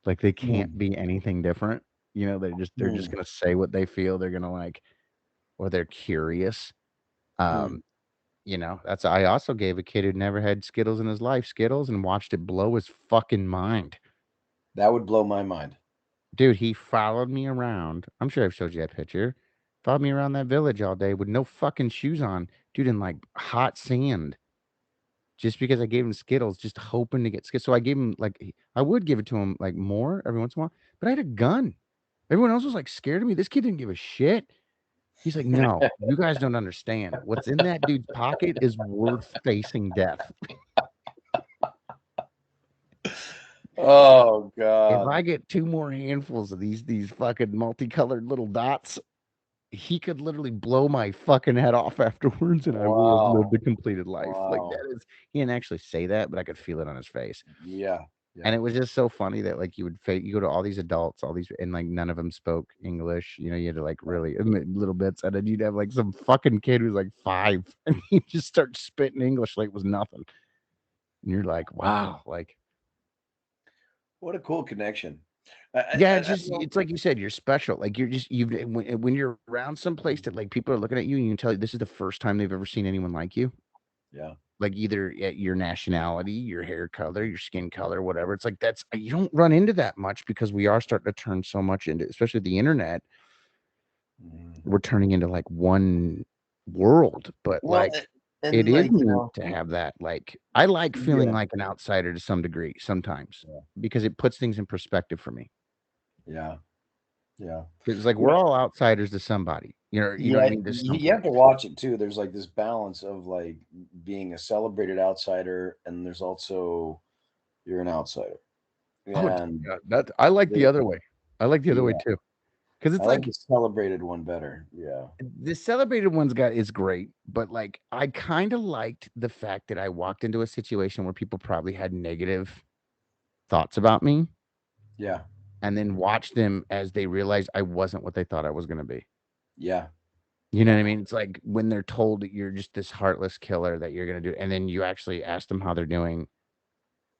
Like they can't Hmm. be anything different. You know, they're just Hmm. gonna say what they feel. They're gonna like, or they're curious. Hmm. Um, that's I also gave a kid who never had Skittles in his life Skittles and watched it blow his fucking mind. That would blow my mind. Dude, he followed me around. I'm sure I've showed you that picture. Followed me around that village all day with no fucking shoes on, dude, in like hot sand. Just because I gave him Skittles, just hoping to get Skittles. So I gave him like I would give it to him like more every once in a while, but I had a gun. Everyone else was like scared of me. This kid didn't give a shit. He's like, no, you guys don't understand. What's in that dude's pocket is worth facing death. Oh If God. I get two more handfuls of these fucking multicolored little dots, he could literally blow my fucking head off afterwards, and I will have lived Wow. a completed life. Like Wow. that is, he didn't actually say that, but I could feel it on his face. Yeah. And Yeah. it was just so funny that like you go to all these adults, all these, and like none of them spoke English. You know, you had to like really little bits, and then you'd have like some fucking kid who's like 5, and he just starts spitting English like it was nothing. And you're like, wow, like What a cool connection. yeah, I don't. it's like you said, you're special. Like when you're around some place that like people are looking at you, and you can tell this is the first time they've ever seen anyone like you. Yeah. Like either at your nationality, your hair color, your skin color, whatever. It's like that's you don't run into that much because we are starting to turn so much into, especially the internet. Mhm. We're turning into like one world, but Well, like it and is like neat to have that. Like I like feeling yeah. like an outsider to some degree sometimes Yeah. because it puts things in perspective for me. Yeah. Yeah. It's like You we're know, all outsiders to somebody. You know what I yeah, mean? To some you have to place. watch it too. There's like this balance of like being a celebrated outsider, and there's also You're an outsider. Oh, And that I like the the, other way. I like the other way yeah, too, because I it's like like the celebrated one better. Yeah. the celebrated one's got is great, but like I kind of liked the fact that I walked into a situation where people probably had negative thoughts about me, Yeah. and then watched them as they realized I wasn't what they thought I was going to be. Yeah. You know what I mean? It's like when they're told that you're just this heartless killer that you're going to do, and then you actually ask them how they're doing.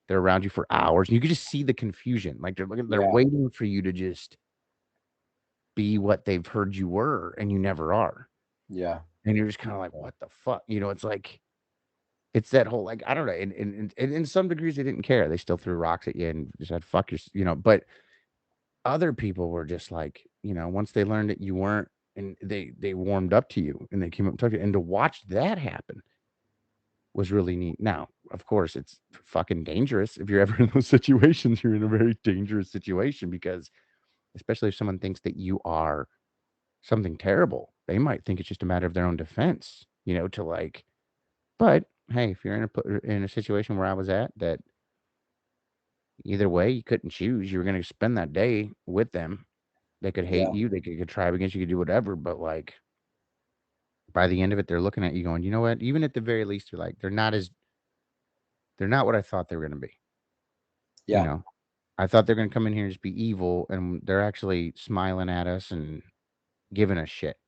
They're around you for hours, and you can just see the confusion. Like they're Yeah. waiting for you to just be what they've heard you were, and you never are. Yeah. And you're just kind of like, what the fuck? You know, it's like it's that whole like I don't know. And in some degrees, they didn't care. They still threw rocks at you and just said fuck your, you know. But other people were just like, you know, once they learned that you weren't, and they warmed up to you and they came up and talked to you, and to watch that happen was really neat. Now, of course, it's fucking dangerous if you're ever in those situations. You're in a very dangerous situation because, especially if someone thinks that you are something terrible, they might think it's just a matter of their own defense. You know, to like. But hey, if you're in a situation where I was at, that either way you couldn't choose. You were going to spend that day with them. They could hate Yeah. you. They could contrive against you. Could do whatever. But like by the end of it, they're looking at you going, you know what? Even at the very least, they're like, they're not what I thought they were going to be. You Yeah. know, I thought they're going to come in here and just be evil, and they're actually smiling at us and giving us shit.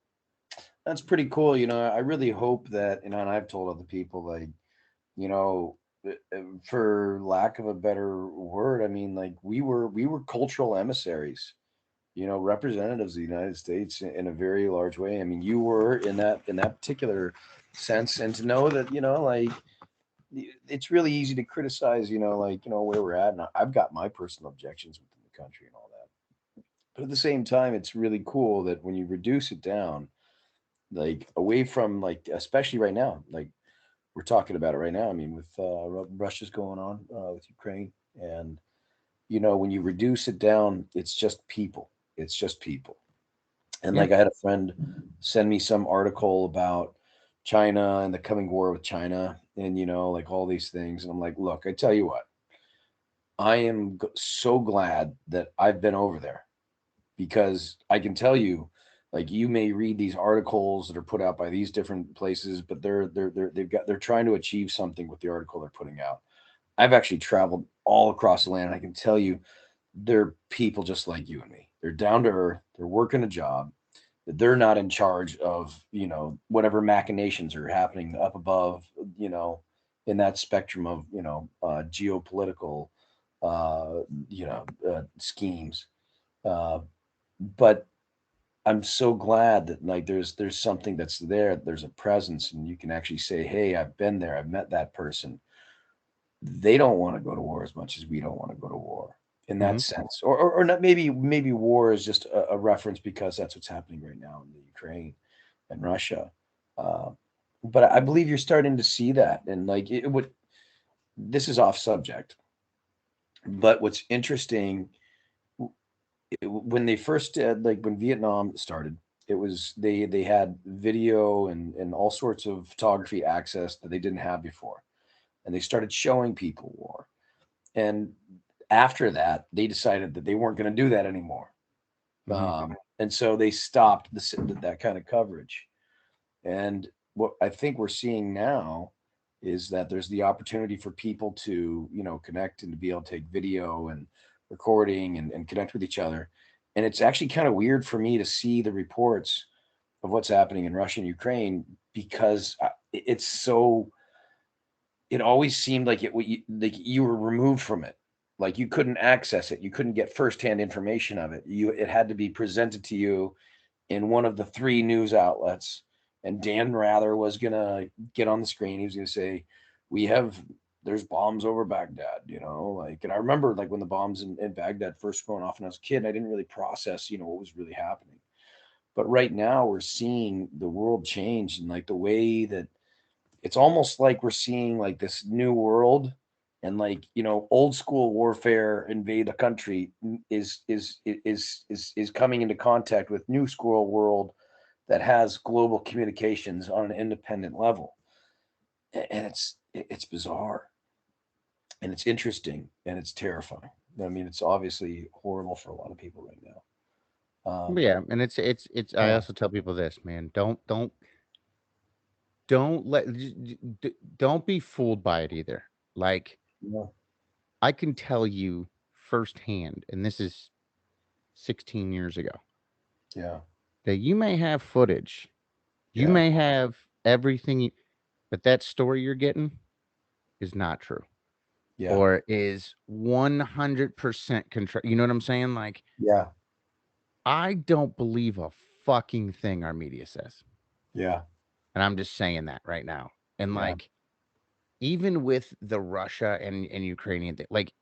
That's pretty cool. I really hope that, and I've told other people, like, you know, for lack of a better word, I mean, like we were cultural emissaries, representatives of the United States in a very large way. I mean, you were in that particular sense, and to know that, like it's really easy to criticize, like where we're at, and I've got my personal objections within the country and all that. But at the same time, it's really cool that when you reduce it down, like away from like, especially right now, like we're talking about it right now. I mean, with Russia's going on with Ukraine, and when you reduce it down, it's just people. It's just people. And Yeah. like I had a friend send me some article about China and the coming war with China, and like all these things. And I'm like, look, I tell you what, I am so glad that I've been over there, because I can tell you, like you may read these articles that are put out by these different places, but they're trying to achieve something with the article they're putting out. I've actually traveled all across the land. And I can tell you, they're people just like you and me. They're down to earth. They're working a job. They're not in charge of whatever machinations are happening up above. You know, in that spectrum of geopolitical uh, schemes. Uh, but I'm so glad that like there's something that's there. There's a presence, and you can actually say, "Hey, I've been there. I've met that person." They don't want to go to war as much as we don't want to go to war in Hmm. that sense, or not. Maybe war is just a reference because that's what's happening right now in the Ukraine and Russia. Uh, but I believe you're starting to see that, and like it would. This is off subject, but what's interesting when they first did, like when Vietnam started, it was they had video and all sorts of photography access that they didn't have before, and they started showing people war. And after that, they decided that they weren't going to do that anymore, Hmm. and so they stopped that kind of coverage. And what I think we're seeing now is that there's the opportunity for people to, connect and to be able to take video and recording and connect with each other. And it's actually kind of weird for me to see the reports of what's happening in Russia and Ukraine, because it's so, it always seemed like like you were removed from it. Like you couldn't access it. You couldn't get firsthand information of it. It had to be presented to you in one of the three news outlets, and Dan Rather was gonna get on the screen. He was gonna say, "We have there's bombs over Baghdad," like. And I remember like when the bombs in Baghdad first going off when I was a kid, I didn't really process, what was really happening. But right now we're seeing the world change, and like the way that it's almost like we're seeing like this new world, and like old school warfare invade a country is coming into contact with new school world that has global communications on an independent level. And it's bizarre. and it's interesting and it's terrifying. I mean, it's obviously horrible for a lot of people right now. But yeah, and it's. I Yeah, also tell people this, man. Don't let don't be fooled by it either. Like yeah, I can tell you firsthand, and this is 16 years ago, yeah, that you may have footage, you yeah, may have everything, but that story you're getting is not true yeah, or is 100% control. You know what I'm saying? Like, yeah, I don't believe a fucking thing our media says. yeah, And I'm just saying that right now. And yeah. like, even with the Russia and Ukrainian thing, like,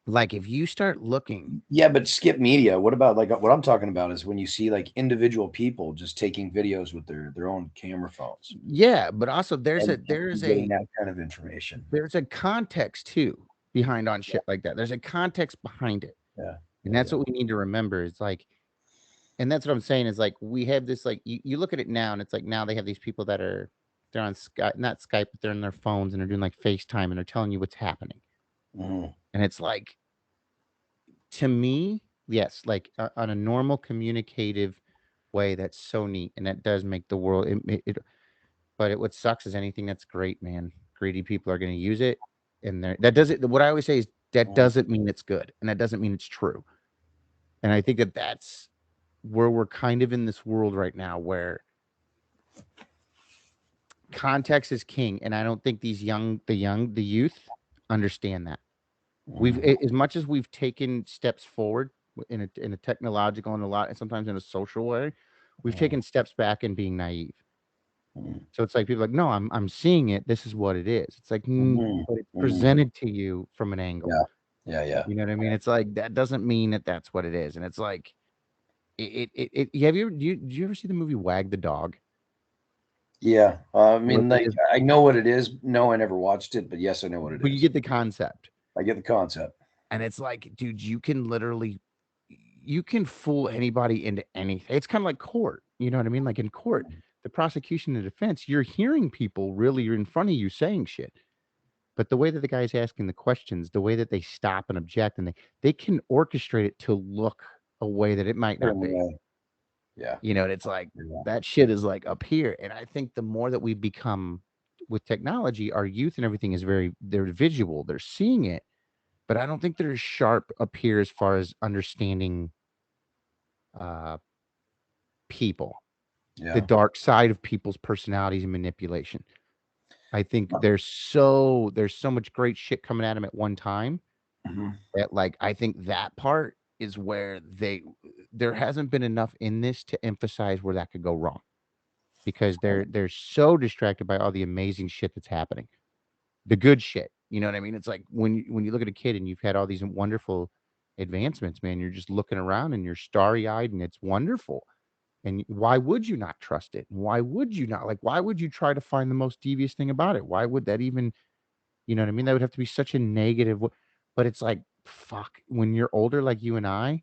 like if you start looking, Yeah, but skip media. What about like what I'm talking about is when you see like individual people just taking videos with their own camera phones yeah, but also and getting that kind of information. there's a context too behind on Yeah, shit like that. There's a context behind it. yeah, And yeah, that's yeah. what we need to remember. It's like, and that's what I'm saying is like we have this like you look at it now and it's like now they have these people that are they're on Skype, not Skype, but they're on their phones and they're doing like FaceTime and they're telling you what's happening. Mhm. And it's like to me, yes, like on a normal communicative way, that's so neat and that does make the world but what sucks is anything that's great, man. Greedy people are going to use it, and that doesn't. What I always say is that Mhm. doesn't mean it's good, and that doesn't mean it's true. And I think that that's where we're kind of in this world right now, where context is king, and I don't think the youth understand that. Mhm. As much as we've taken steps forward in a technological and a lot, and sometimes in a social way, we've Mhm. taken steps back in being naive. Mhm. So it's like people are like, no, I'm seeing it. This is what it is. It's like, Mhm. but it's Mhm. presented to you from an angle. Yeah, yeah, yeah, You know what I mean? It's like that doesn't mean that that's what it is. And it's like, have you did you ever see the movie Wag the Dog? yeah. I With mean, like I know what it is. No, I never watched it, but yes, I know what it but you is. get the concept. I get the concept. And it's like, dude, you can literally you can fool anybody into anything. It's kind of like court. You know what I mean? Like in court, Mhm. the prosecution and defense, you're hearing people really in front of you saying shit. But the way that the guy's asking the questions, the way that they stop and object, and they can orchestrate it to look a way that it might not Certain be. way. Yeah, You know, and it's like yeah, that shit is like up here. And I think the more that we become with technology, our youth and everything is they're visual, they're seeing it, but I don't think they're as sharp up here as far as understanding uh people, the yeah. dark side of people's personalities and manipulation. I think there's so much great shit coming at them at one time Mhm. that like I think that part is where there hasn't been enough in this to emphasize where that could go wrong because they're so distracted by all the amazing shit that's happening. The good shit. You know what I mean? It's like when you look at a kid and you've had all these wonderful advancements, man, you're just looking around and you're starry-eyed and it's wonderful. And why would you not trust it? Why would you not like why would you try to find the most devious thing about it? Why would that even, you know what I mean? That would have to be such a negative but it's like fuck when you're older like you and I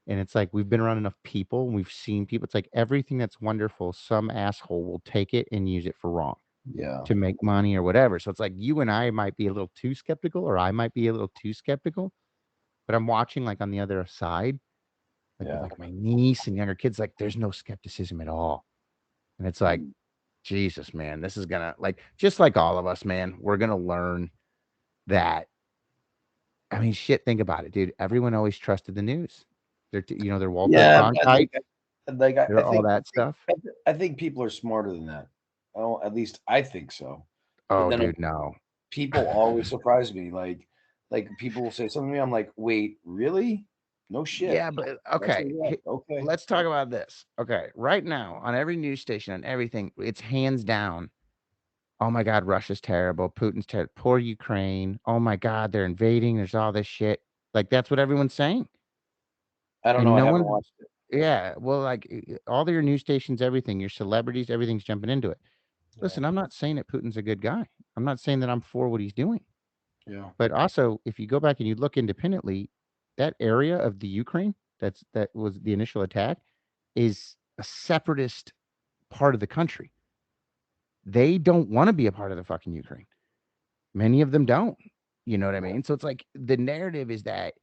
and it's like we've been around enough people and we've seen people. It's like everything that's wonderful, some asshole will take it and use it for wrong Yeah, to make money or whatever. So it's like you and I might be a little too skeptical, or I might be a little too skeptical. But I'm watching like on the other side, like with yeah. like my niece and younger kids, like there's no skepticism at all. And it's like, Mm. Jesus, man, this is gonna like just like all of us, man, we're gonna learn that. I mean, shit, think about it, dude. Everyone always trusted the news. They're Walter Yeah, but Cronkite, I they're all think that stuff. I think people are smarter than that. Oh, at least I think so. But Oh, then dude, no. people always surprise me. Like people will say something to me. I'm like, wait, really? No shit. Yeah, but That's okay. what you okay. Let's talk about this. Okay, right now on every news station on everything, it's hands down. Oh my God, Russia's terrible. Putin's terrible. Poor Ukraine. Oh my God, they're invading. There's all this shit. Like that's what everyone's saying, I don't know. and I no haven't one's. watched it. Yeah, well, like all your news stations, everything, your celebrities, everything's jumping into it. Yeah, Listen, I'm not saying that Putin's a good guy. I'm not saying that I'm for what he's doing. yeah, But also, if you go back and you look independently, that area of the Ukraine that was the initial attack is a separatist part of the country. They don't want to be a part of the fucking Ukraine. Many of them don't. You know what I mean? So it's like the narrative is that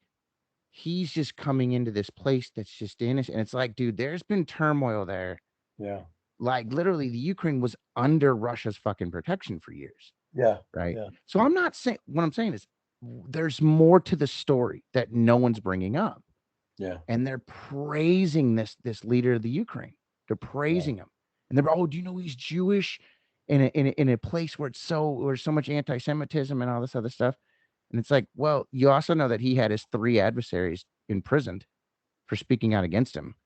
he's just coming into this place that's just innocent. And it's like, dude, there's been turmoil there. Yeah. Like literally, the Ukraine was under Russia's fucking protection for years. Yeah. Right. Yeah. So I'm not saying, what I'm saying is there's more to the story that no one's bringing up. Yeah. And they're praising this leader of the Ukraine. They're praising him. And they're, oh, do you know he's Jewish in a place where there's so much anti-Semitism and all this other stuff. And it's like, well, you also know that he had his 3 adversaries imprisoned for speaking out against him,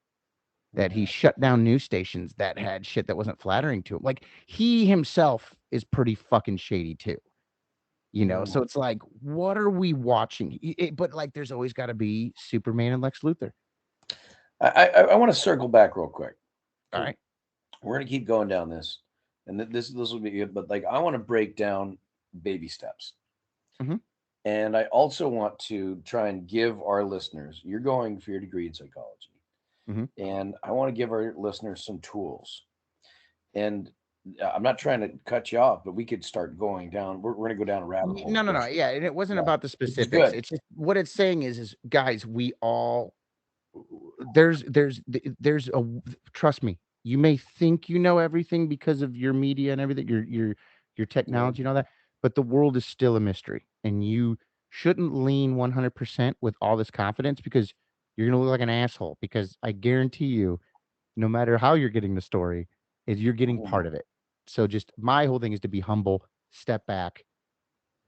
that he shut down news stations that had shit that wasn't flattering to him. Like he himself is pretty fucking shady too. You know, so it's like, what are we watching? But like, there's always got to be Superman and Lex Luthor. I want to circle back real quick. All right. We're gonna keep going down this, and this will be good. But like, I want to break down baby steps, and I also want to try and give our listeners. You're going for your degree in psychology, and I want to give our listeners some tools. And I'm not trying to cut you off, but we could start going down. We're going to go down a rabbit hole. No. Yeah, and it wasn't about the It's specifics. good. It's just what it's saying is guys, we all there's a trust me. You may think you know everything because of your media and everything, your technology and all that, but the world is still a mystery, and you shouldn't lean 100% with all this confidence because you're gonna look like an asshole. Because I guarantee you, no matter how you're getting the story, is you're getting part of it. So just my whole thing is to be humble, step back,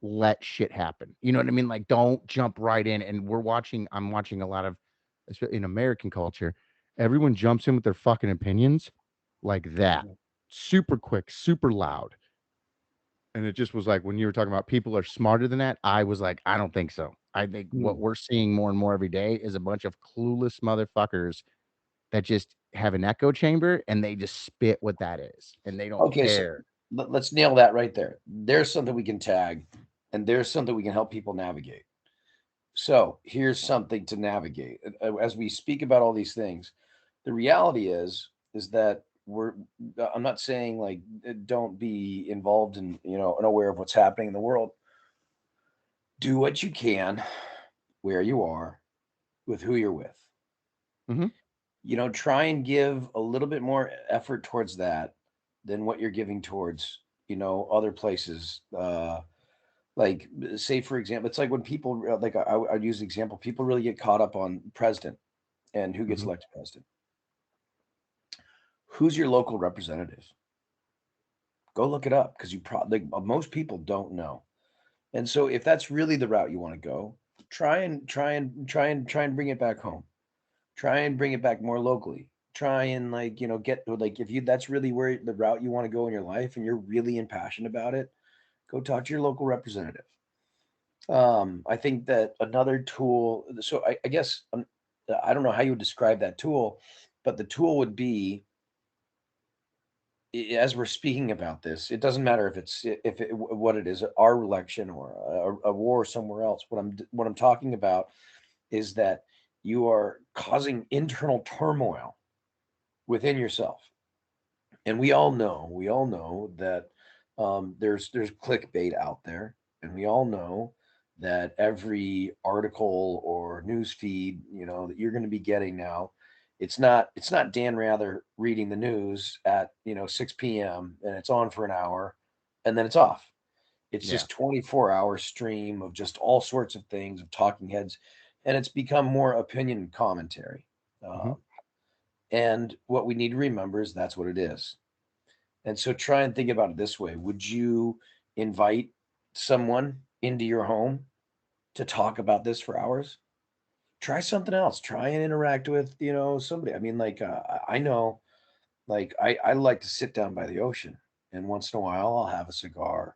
let shit happen. You know what I mean? Like, don't jump right in. And I'm watching a lot of, in American culture, everyone jumps in with their fucking opinions like that, super quick, super loud. And it just was like, when you were talking about people are smarter than that, I was like, I don't think so. I think what we're seeing more and more every day is a bunch of clueless motherfuckers that just have an echo chamber and they just spit what that is. And they don't care. So let's nail that right there. There's something we can tag, and there's something we can help people navigate. So here's something to navigate as we speak about all these things. The reality is that I'm not saying like don't be involved in and aware of what's happening in the world. Do what you can, where you are, with who you're with. Try and give a little bit more effort towards that than what you're giving towards other places. Like say for example, it's like when people like I'd use the example, people really get caught up on president and who gets elected president. Who's your local representative? Go look it up, because most people don't know. And so if that's really the route you want to go, try and bring it back home. Try and bring it back more locally. Try and get if you that's really where the route you want to go in your life and you're really impassioned about it, go talk to your local representative. I think that another tool, so I guess I don't know how you would describe that tool, but the tool would be, as we're speaking about this, it doesn't matter what it is, our election or a war somewhere else. What I'm talking about is that you are causing internal turmoil within yourself, and we all know that there's clickbait out there, and we all know that every article or news feed that you're going to be getting now, it's not Dan Rather reading the news at 6 p.m. and it's on for an hour and then it's off. It's just 24-hour stream of just all sorts of things, of talking heads, and it's become more opinion commentary. And what we need to remember is that's what it is. And so try and think about it this way. Would you invite someone into your home to talk about this for hours? Try something else. Try and interact with, somebody. I mean, I know, I like to sit down by the ocean, and once in a while I'll have a cigar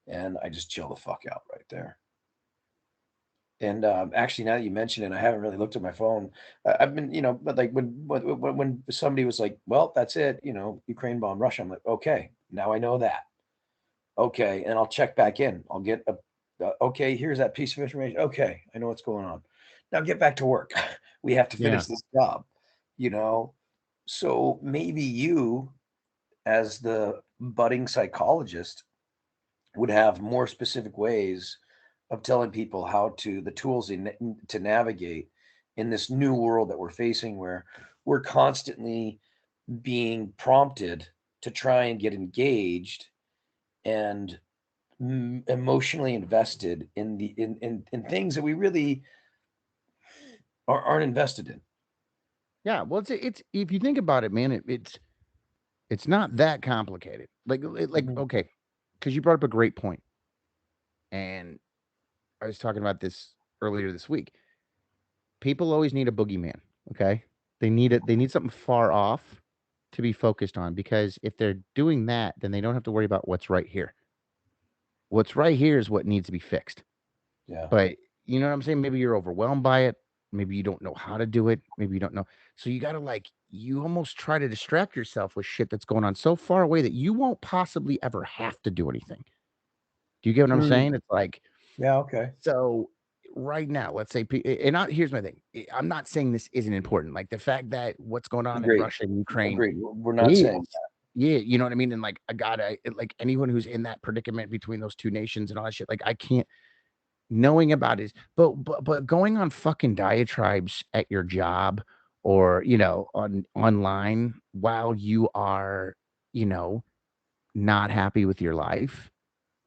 and I just chill the fuck out right there. And actually, now that you mention it, I haven't really looked at my phone. I've been, but like when somebody was like, "Well, that's it," Ukraine bombed Russia. I'm like, okay, now I know that. Okay, and I'll check back in. I'll get okay. Here's that piece of information. Okay, I know what's going on. Now get back to work. We have to finish this job. So maybe you, as the budding psychologist, would have more specific ways of telling people how to the tools to navigate in this new world that we're facing, where we're constantly being prompted to try and get engaged and emotionally invested in in things that we really aren't invested in. Yeah, well, it's if you think about it, man, it's not that complicated. Like Mhm. okay, because you brought up a great point, and I was talking about this earlier this week. People always need a boogeyman. Okay, they need it. They need something far off to be focused on, because if they're doing that, then they don't have to worry about what's right here. What's right here is what needs to be fixed. Yeah. But you know what I'm saying? Maybe you're overwhelmed by it. Maybe you don't know how to do it. Maybe you don't know. So you got to like, you almost try to distract yourself with shit that's going on so far away that you won't possibly ever have to do anything. Do you get what I'm Mm. saying? It's like, Yeah. Okay. so right now, let's say, here's my thing. I'm not saying this isn't important. Like the fact that what's going on in Agreed. Russia and Ukraine Agreed. We're not is, saying yeah, you know what I mean? And like, like anyone who's in that predicament between those two nations and all that shit, like I can't, knowing about it, but going on fucking diatribes at your job, or on online while you are, you know not happy with your life,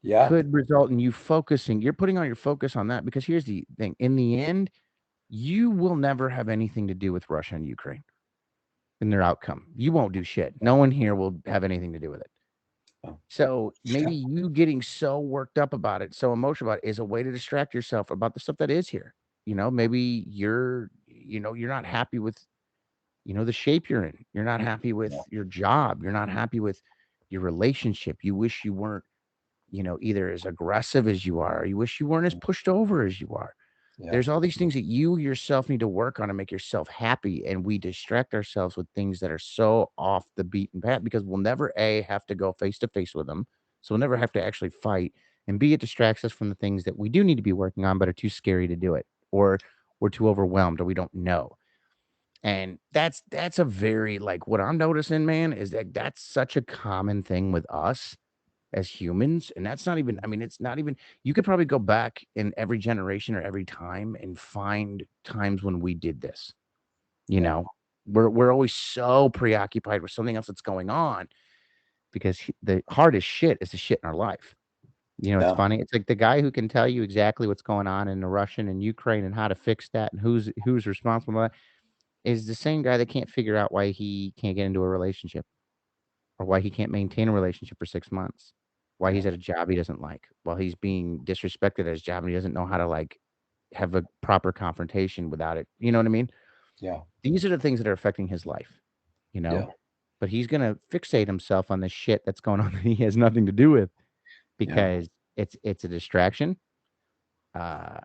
yeah. could result in you focusing. You're putting all your focus on that, because here's the thing: in the end, you will never have anything to do with Russia and Ukraine in their outcome. You won't do shit. No one here will have anything to do with it. Oh, So maybe you getting so worked up about it, so emotional about it, is a way to distract yourself about the stuff that is here. Maybe you're not happy with, the shape you're in. You're not happy with yeah. your job. You're not happy with your relationship. You wish you weren't, either as aggressive as you are, or you wish you weren't as pushed over as you are. Yeah. There's all these things that you yourself need to work on to make yourself happy, and we distract ourselves with things that are so off the beaten path, because we'll never have to go face to face with them, so we'll never have to actually fight, and B, it distracts us from the things that we do need to be working on but are too scary to do it, or we're too overwhelmed, or we don't know. And that's a very, like, what I'm noticing, man, is that that's such a common thing with us as humans. And that's not even, I mean, it's not even, you could probably go back in every generation or every time and find times when we did this. You Yeah. know, we're always so preoccupied with something else that's going on, because the hardest shit is the shit in our life. It's Yeah. funny. It's like the guy who can tell you exactly what's going on in the Russian and Ukraine and how to fix that and who's responsible for that, is the same guy that can't figure out why he can't get into a relationship, or why he can't maintain a relationship for 6 months, why Yeah. he's at a job he doesn't like, while he's being disrespected at his job and he doesn't know how to, like, have a proper confrontation without it. You know what I mean? Yeah. These are the things that are affecting his life, you Yeah. know? But he's gonna fixate himself on this shit that's going on that he has nothing to do with, Yeah. because it's a distraction. Uh,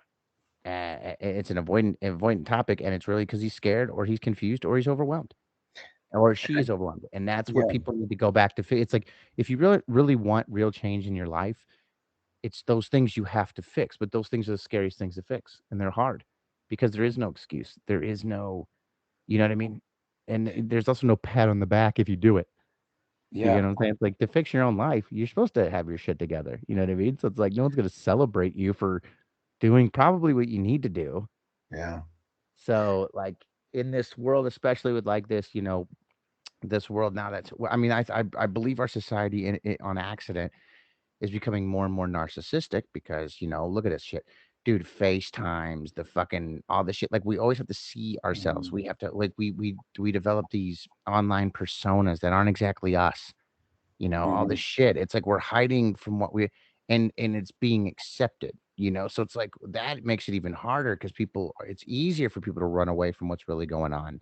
it's an avoidant topic, and it's really because he's scared, or he's confused, or he's overwhelmed, or she is overwhelmed, and that's where Yeah. people need to go back to. It's like, if you really want real change in your life, it's those things you have to fix. But those things are the scariest things to fix, and they're hard, because there is no excuse. There is no, you know what I mean? And there's also no pat on the back if you do it. You Yeah. know what I'm saying? It's like, to fix your own life, you're supposed to have your shit together. You know what I mean? So it's like, no one's gonna celebrate you for doing probably what you need to do. Yeah. So, like, in this world, especially with, like, this world now, that's, I mean, I believe our society on accident is becoming more and more narcissistic, because, look at this shit. Dude, FaceTimes, the fucking all this shit. Like, we always have to see ourselves. Mhm. We have to, like, we develop these online personas that aren't exactly us. All this Mhm. shit. It's like we're hiding from what we, and it's being accepted. So it's like that makes it even harder, because it's easier for people to run away from what's really going on, and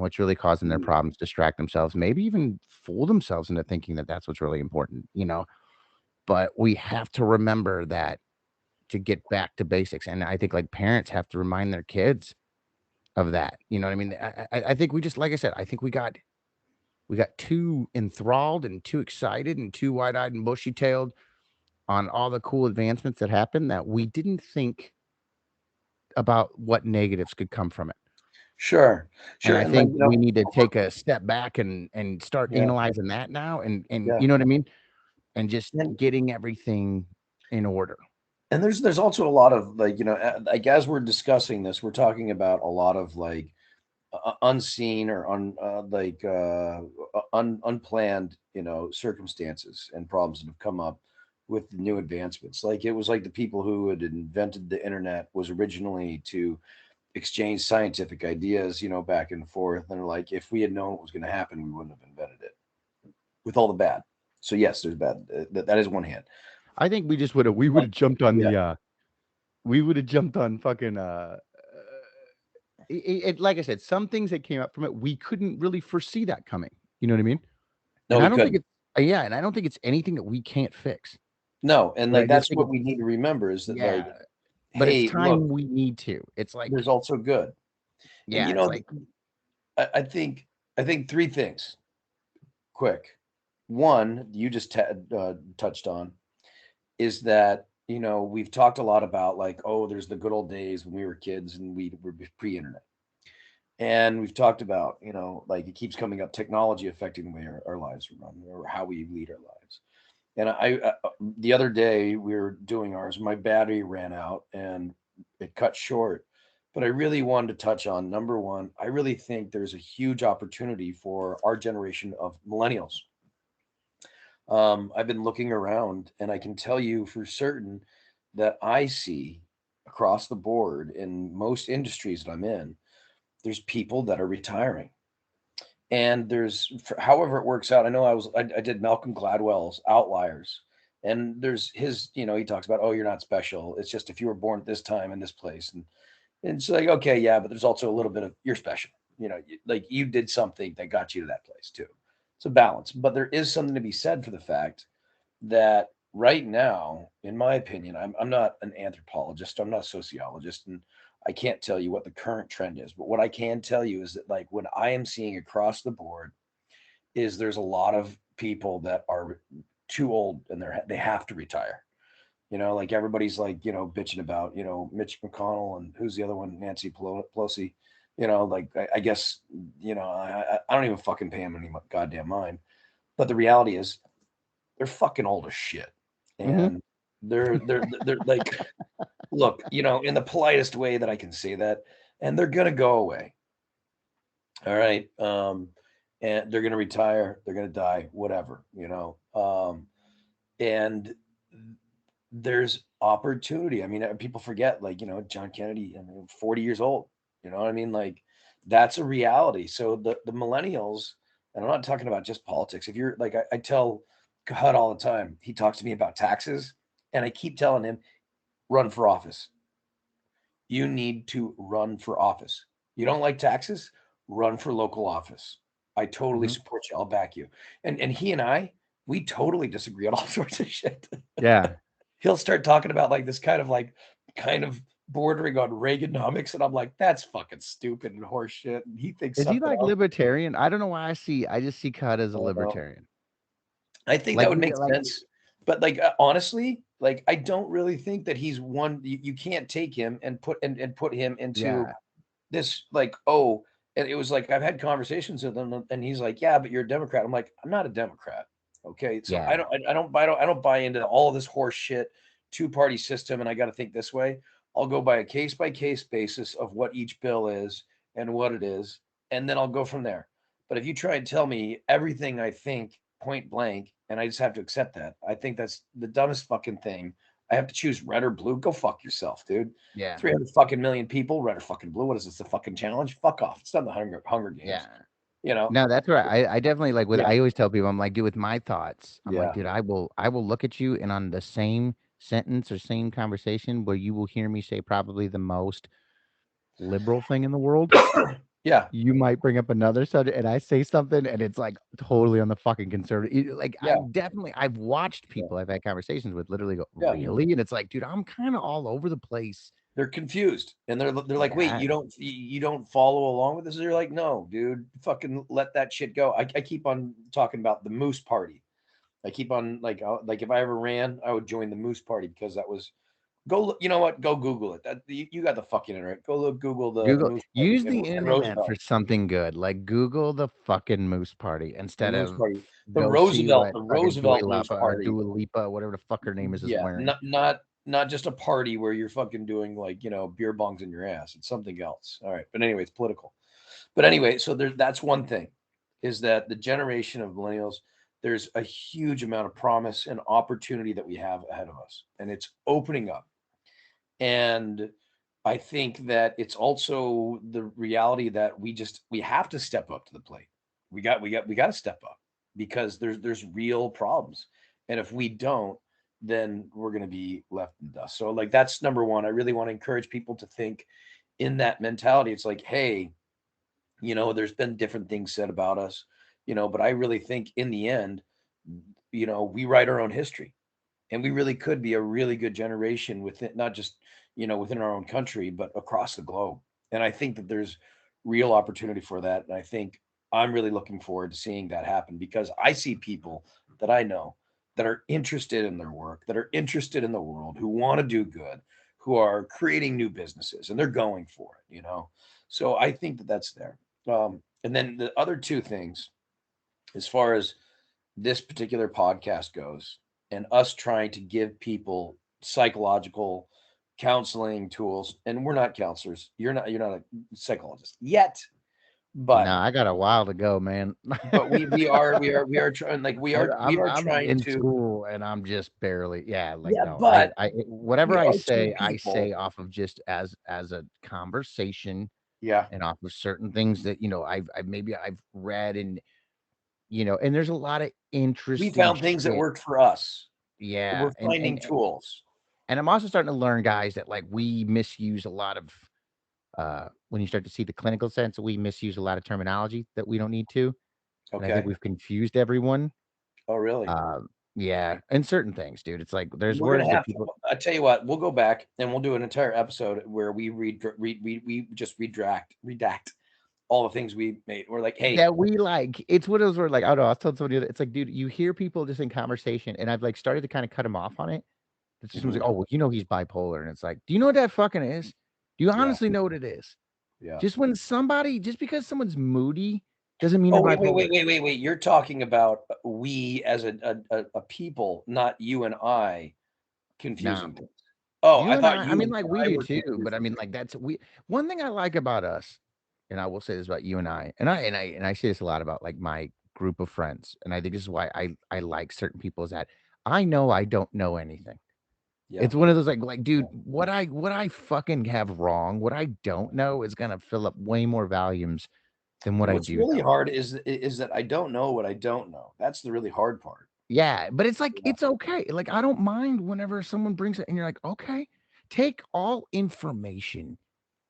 what's really causing their Mhm. problems, distract themselves, maybe even fool themselves into thinking that that's what's really important. But we have to remember that, to get back to basics. And I think, like, parents have to remind their kids of that. You know what I mean? I think we just, like I said, I think we got too enthralled and too excited and too wide-eyed and bushy-tailed on all the cool advancements that happened, that we didn't think about what negatives could come from it. Sure. And Sure. I And like think we need to take a step back and start yeah. analyzing that now, and Yeah. you know what I mean? and just And getting everything in order. and there's also a lot of like, like as we're discussing this, we're talking about a lot of like unseen or unplanned, circumstances and problems that have come up with the new advancements. Like it was like the people who had invented the internet was originally to exchange scientific ideas, back and forth. And like, if we had known what was going to happen, we wouldn't have invented it with all the bad. So yes, there's bad. That is one hand. I think we would One, have jumped on yeah. we would have jumped on fucking like I said, some things that came up from it, we couldn't really foresee that coming. You know what I mean? No, And we I don't think couldn't. it's yeah, and I don't think it's anything that we can't fix. No, and But I like just that's think what it's we need to remember is that like, yeah, but it's hey, look, time we need to. It's like there's also good. And yeah, it's like I think three things quick. One, you just touched on is that we've talked a lot about like, oh, there's the good old days when we were kids and we were pre-internet, and we've talked about like it keeps coming up, technology affecting the way our lives are run or how we lead our lives. And the other day we were doing ours, my battery ran out and it cut short. But I really wanted to touch on number one. I really think there's a huge opportunity for our generation of millennials. I've been looking around and I can tell you for certain that I see across the board in most industries that I'm in, there's people that are retiring. And however it works out. I know I did Malcolm Gladwell's Outliers, and there's his, he talks about, oh, you're not special. It's just if you were born at this time in this place, and it's like, okay, yeah, but there's also a little bit of you're special. Like you did something that got you to that place too. It's a balance, but there is something to be said for the fact that right now, in my opinion, I'm not an anthropologist, I'm not a sociologist, and I can't tell you what the current trend is. But what I can tell you is that like what I am seeing across the board is there's a lot of people that are too old and they have to retire. Like everybody's like, bitching about, Mitch McConnell and who's the other one, Nancy Pelosi. Like I guess, I don't even fucking pay them any goddamn mind. But the reality is they're fucking old as shit. mhm. And they're like, look, in the politest way that I can say that, and they're gonna go away. All right. And they're gonna retire, they're gonna die, whatever. And there's opportunity. I mean, people forget, like, John Kennedy, 40 years old. You know what I mean? Like, that's a reality. So the millennials, and I'm not talking about just politics. If you're like, I tell God all the time, he talks to me about taxes, and I keep telling him, run for office. You need to run for office. You don't like taxes? Run for local office. I totally Mhm. support you. I'll back you. And he and we totally disagree on all sorts of shit. Yeah. He'll start talking about like this kind of bordering on Reaganomics, and I'm like, that's fucking stupid and horse shit. And he thinks Is he something like else. libertarian? I don't know why I just see Cut as a I don't know. libertarian. I think that Like would he make like sense. But like honestly, like I don't really think that he's one. You can't take him and put him into yeah. this like, oh, and it was like I've had conversations with him, and he's like, yeah, but you're a Democrat. I'm like, I'm not a Democrat. Okay, so Yeah. I don't buy into all of this horse shit, two-party system, and I got to think this way. I'll go by a case by case basis of what each bill is and what it is, and then I'll go from there. But if you try and tell me everything I think point blank, and I just have to accept that, I think that's the dumbest fucking thing. I have to choose red or blue. Go fuck yourself, dude. Yeah. 300 fucking million people, red or fucking blue. What is this? The fucking challenge? Fuck off. It's not the Hunger Yeah. Games. You know? No, that's right. I definitely like with Yeah. I always tell people, I'm like, dude, with my thoughts, I'm like, Yeah. dude, I will look at you and on the same sentence or same conversation where you will hear me say probably the most liberal thing in the world, Yeah. you might bring up another subject and I say something and it's like totally on the fucking conservative. Like Yeah. I've watched Yeah. people I've had conversations with literally go, Yeah. really? And it's like, dude, I'm kind of all over the place. They're confused. And they're like, wait, Yeah. you don't follow along with this? You're like, no, dude, fucking let that shit go. I keep on talking about the Moose Party. I keep on like if I ever ran, I would join the Moose Party because that was Go look, you know what? Go Google it. You got the fucking internet. Go look, Google the Google Moose Party use the and internet for Roosevelt. something good. Like Google the fucking Moose Party The instead Moose of Party. The go see Roosevelt. what The fucking Dua Roosevelt Moose Lipa or Party. Dua Lipa, whatever the fuck her name is Yeah, wearing. not just a party where you're fucking doing like beer bongs in your ass. It's something else. All right, but anyway, it's political. But anyway, so that's one thing, is that the generation of millennials, there's a huge amount of promise and opportunity that we have ahead of us, and it's opening up. And I think that it's also the reality that we have to step up to the plate. We got to step up because there's real problems. And if we don't, then we're going to be left in dust. So like that's number one. I really want to encourage people to think in that mentality. It's like, hey, there's been different things said about us, but I really think in the end, we write our own history, and we really could be a really good generation within, not just within our own country, but across the globe. And I think that there's real opportunity for that, and I think I'm really looking forward to seeing that happen, because I see people that I know that are interested in their work, that are interested in the world, who want to do good, who are creating new businesses, and they're going for it. So I think that that's there. And then the other two things, as far as this particular podcast goes, and us trying to give people psychological counseling tools, and we're not counselors. You're not a psychologist yet, but Nah, I got a while to go, man. we are trying, like we are I'm trying in to. school and I'm just barely, yeah, like Yeah, no, but whatever we are two I people. say off of just as a conversation Yeah, and off of certain things that I've read, and and there's a lot of we interesting found things that shit. worked for us. Yeah, We're finding tools. and I'm also starting to learn, guys, that like we misuse a lot of when you start to see the clinical sense, we misuse a lot of terminology that we don't need to, and I think Okay. we've confused everyone. Oh, really? Yeah, and certain things, dude. It's like there's We're gonna words that have to. people. I tell you what, we'll go back and we'll do an entire episode where we just redact all the things we made. We're like, hey, That we like, it's one of those where like, I don't know, I was telling somebody that it's like, dude, you hear people just in conversation, and I've like started to kind of cut them off on it. It's just mhm, like, oh, well, he's bipolar, and it's like, do you know what that fucking is? Do you yeah, honestly know what it is? yeah. Just because someone's moody doesn't mean Oh, they're wait, wait, bipolar. wait, wait, wait, wait. You're talking about we as a people, not you and I Nah, confusing things. Oh, you I and thought I you mean, and like we I do were too, but I confusing mean, things. like one thing I like about us, and I will say this about you and I say this a lot about like my group of friends, and I think this is why I like certain people, is that I know I don't know anything. Yeah. It's one of those like, dude, what I fucking have wrong, what I don't know is gonna fill up way more volumes than what And I what's do really know. hard is that I don't know what I don't know. That's the really hard part. Yeah, but it's like Yeah. it's okay. Like I don't mind whenever someone brings it and you're like, okay, take all information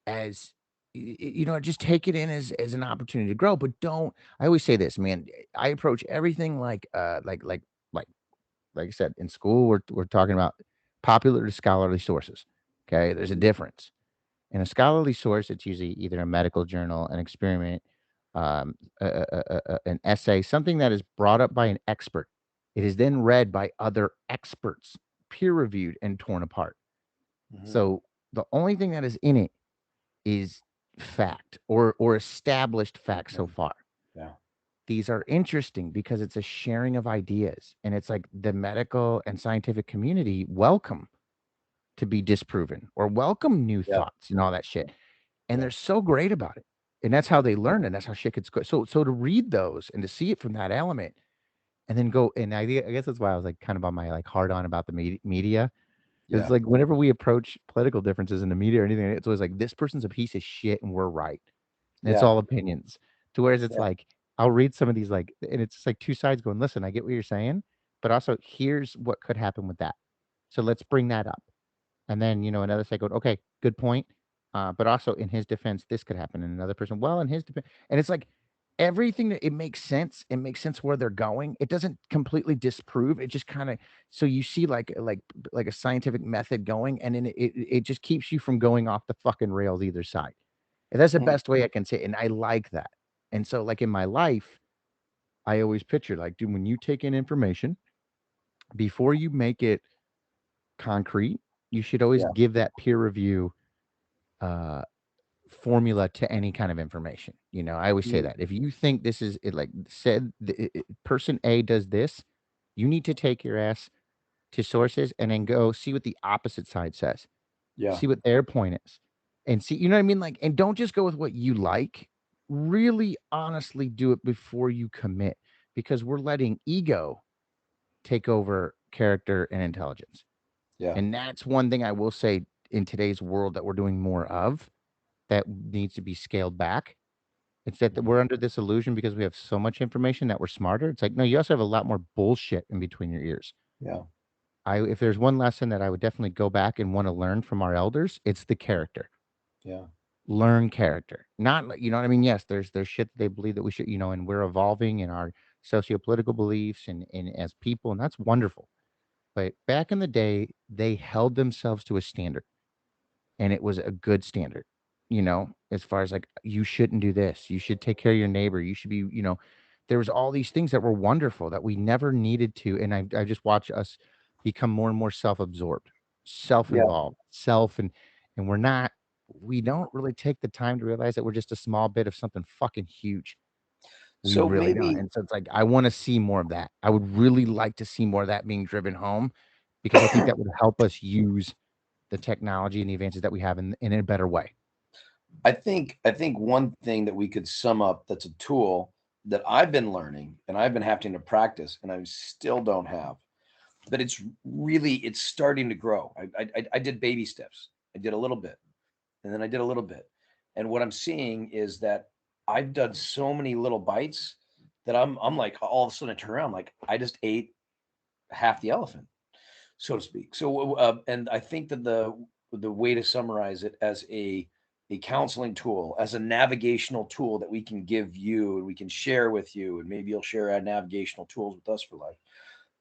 as just take it in as an opportunity to grow, but don't. I always say this, man. I approach everything like like I said, in school we're talking about popular to scholarly sources. Okay, there's a Mhm. difference. In a scholarly source, it's usually either a medical journal, an experiment, an essay, something that is brought up by an expert. It is then read by other experts, peer reviewed and torn apart. Mhm. So the only thing that is in it is fact or established fact so Okay. far. Yeah. These are interesting because it's a sharing of ideas, and it's like the medical and scientific community welcome to be disproven or welcome new Yeah. thoughts and all that Yeah. shit. And Yeah. they're so great about it. And that's how they learn, and that's how shit gets good. So to read those and to see it from that element, and then go, and I guess that's why I was like kind of on my like hard on about the media. Because Yeah. like whenever we approach political differences in the media or anything, it's always like this person's a piece of shit and we're right. And it's Yeah. all opinions. To whereas it's Yeah. like I'll read some of these like, and it's just like two sides going, listen, I get what you're saying, but also here's what could happen with that. So let's bring that up. And then, another side going, okay, good point. But also in his defense, this could happen. And another person, well, in his defense. And it's like everything that it makes sense. It makes sense where they're going. It doesn't completely disprove. It just kind of, so you see like a scientific method going, and then it just keeps you from going off the fucking rails either side. And that's the Mhm. best way I can say it. And I like that. And so like in my life, I always picture like, dude, when you take in information, before you make it concrete, You should always Yeah. give that peer review formula to any kind of information. I always say Mm, that if you think this is it, like said, person A does this, you need to take your ass to sources and then go see what the opposite side says, yeah. see what their point is, and see, you know what I mean? Like, and don't just go with what you like. Really honestly do it before you commit, because we're letting ego take over character and intelligence. Yeah. And that's one thing I will say in today's world that we're doing more of, that needs to be scaled back. It's that Mhm. we're under this illusion because we have so much information that we're smarter. It's like, no, you also have a lot more bullshit in between your ears. Yeah. If there's one lesson that I would definitely go back and want to learn from our elders, it's the character. Yeah. Learn character. Not like, you know what I mean? Yes, there's shit that they believe that we should, and we're evolving in our socio-political beliefs and as people, and that's wonderful. But back in the day, they held themselves to a standard, and it was a good standard, as far as like, you shouldn't do this, you should take care of your neighbor, you should be, there was all these things that were wonderful that we never needed to. And I just watch us become more and more self-absorbed, Yeah. self-involved, and we don't really take the time to realize that we're just a small bit of something fucking huge. We So really don't. maybe And so it's like, I want to see more of that. I would really like to see more of that being driven home, because I think that would help us use the technology and the advances that we have in a better way. I think one thing that we could sum up that's a tool that I've been learning and I've been having to practice and I still don't have, but it's starting to grow. I did baby steps. I did a little bit, and then I did a little bit, and what I'm seeing is that I've done so many little bites that I'm like all of a sudden I turn around like I just ate half the elephant, so to speak. So, and I think that the way to summarize it as a counseling tool, as a navigational tool that we can give you and we can share with you, and maybe you'll share our navigational tools with us for life.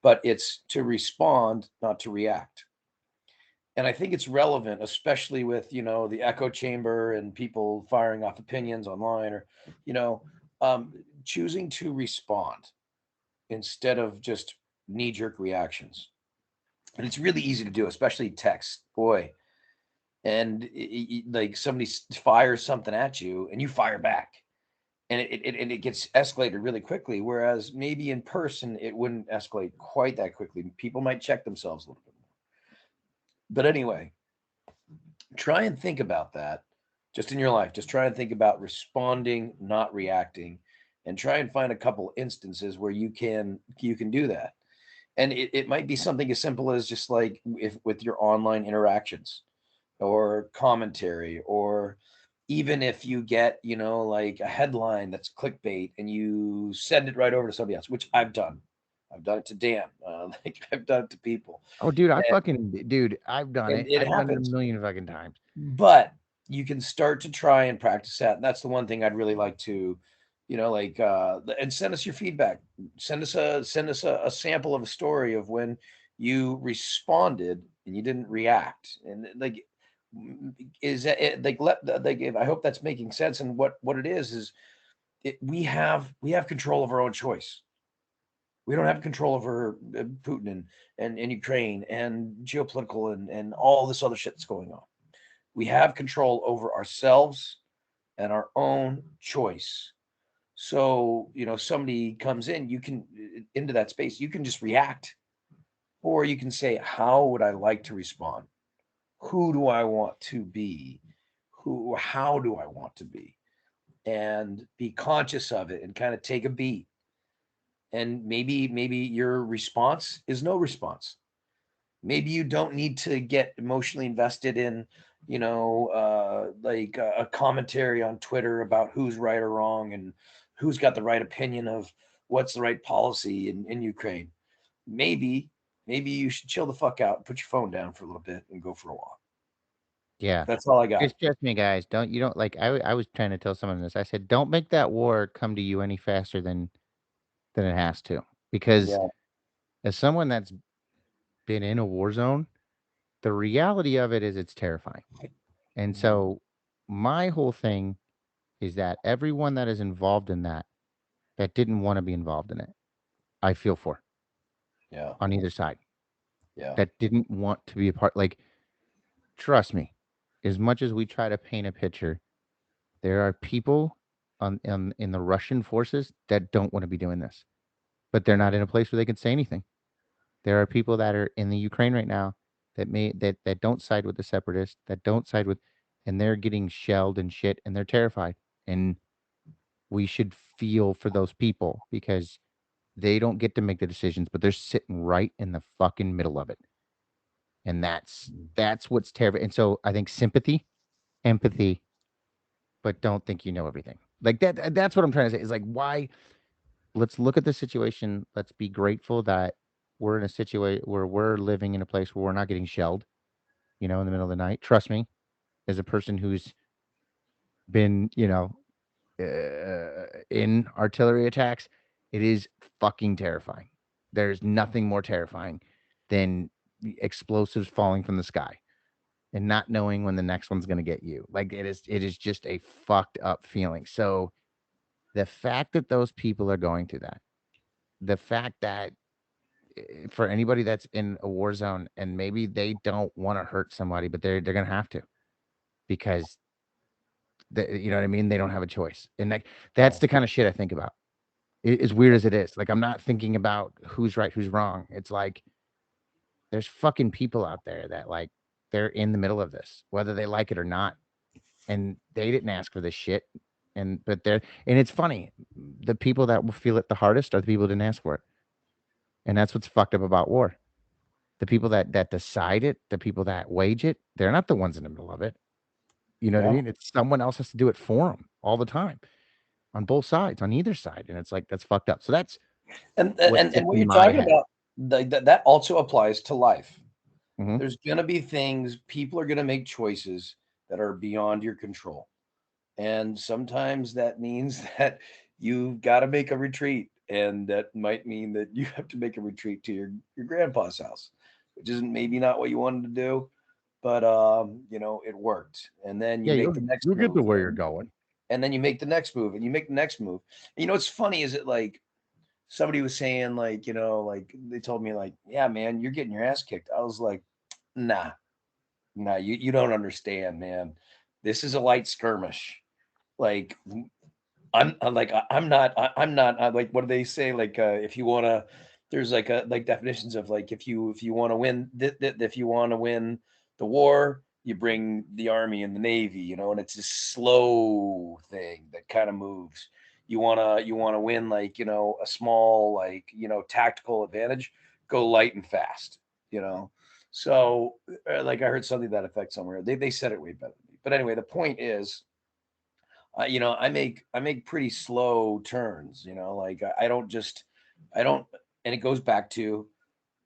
But it's to respond, not to react. And I think it's relevant, especially with the echo chamber and people firing off opinions online, or you know, um, choosing to respond instead of just knee jerk reactions. And it's really easy to do, especially text. Boy, and like somebody fires something at you and you fire back, and it gets escalated really quickly, whereas maybe in person it wouldn't escalate quite that quickly. People might check themselves a little bit more. But anyway, try and think about that just in your life. Just try and think about responding, not reacting, and try and find a couple instances where you can do that. And it might be something as simple as just like if with your online interactions or commentary, or even if you get like a headline that's clickbait and you send it right over to somebody else, which I've done it to Dan, like I've done it to people, Oh, dude, and, I've done and it. it I've done it a happens. million fucking times. But you can start to try and practice that, and that's the one thing I'd really like to like and send us your feedback. Send us a sample of a story of when you responded and you didn't react, and like is that it, like I hope that's making sense. And what it is we have control of our own choice. We don't have control over Putin and Ukraine and geopolitical and all this other shit that's going on. We have control over ourselves and our own choice. So, somebody comes in, you can into that space, you can just react, or you can say, how would I like to respond? Who do I want to be? How do I want to be? And be conscious of it and kind of take a beat. And maybe your response is no response. Maybe you don't need to get emotionally invested in like a commentary on Twitter about who's right or wrong and who's got the right opinion of what's the right policy in Ukraine. Maybe you should chill the fuck out and put your phone down for a little bit and go for a walk. Yeah. That's all I got. Just trust me, guys. You don't like, I was trying to tell someone this. I said, don't make that war come to you any faster than it has to. Because Yeah. as someone that's been in a war zone, the reality of it is it's terrifying. And Mhm. so my whole thing is that everyone that is involved in that didn't want to be involved in it, I feel for Yeah. on either side. Yeah. That didn't want to be a part. Like, trust me, as much as we try to paint a picture, there are people in the Russian forces that don't want to be doing this, but they're not in a place where they can say anything. There are people that are in the Ukraine right now that don't side with the separatists, that don't side with, and they're getting shelled and shit, and they're terrified. And we should feel for those people because they don't get to make the decisions, but they're sitting right in the fucking middle of it. And that's what's terrible. And so I think sympathy, empathy, but don't think you know everything. Like that's what I'm trying to say. Is like why let's look at the situation. Let's be grateful that we're in a situation where we're living in a place where we're not getting shelled, in the middle of the night. Trust me, as a person who's been, in artillery attacks, it is fucking terrifying. There's nothing more terrifying than explosives falling from the sky and not knowing when the next one's going to get you. Like it is just a fucked up feeling. So the fact that those people are going through that, the fact that for anybody that's in a war zone and maybe they don't want to hurt somebody, but they're going to have to because you know what I mean? They don't have a choice. And that's Oh, the kind of shit I think about. As weird as it is, like I'm not thinking about who's right, who's wrong. It's like there's fucking people out there that like they're in the middle of this, whether they like it or not, and they didn't ask for this shit. And it's funny, the people that will feel it the hardest are the people who didn't ask for it, and that's what's fucked up about war. The people that decide it, the people that wage it, they're not the ones in the middle of it. You know what I yeah. mean? It's someone else has to do it for them all the time on both sides, on either side, and it's like that's fucked up. So that's And what and sits and what in you're my talking head. about, that also applies to life. Hmm. There's going to be things, people are going to make choices that are beyond your control. And sometimes that means that you've got to make a retreat. And that might mean that you have to make a retreat to your grandpa's house, which isn't maybe not what you wanted to do, but it worked. And then you Yeah, make you'll the next you'll get move. to where you're going. And then you make the next move and you make the next move. And what's funny is that like somebody was saying like, like they told me like, yeah, man, you're getting your ass kicked. I was like, nah, nah, you don't understand, man. This is a light skirmish. Like I'm not like what do they say? Like if you wanna there's like a like definitions of like if you want to win if you want to win the war, you bring the army and the navy, and it's a slow thing that kind of moves. You wanna win like a small like tactical advantage, go light and fast, you know. So like I heard something to that effect somewhere. They said it way better than me. But anyway, the point is I make pretty slow turns, like I don't just I don't and it goes back to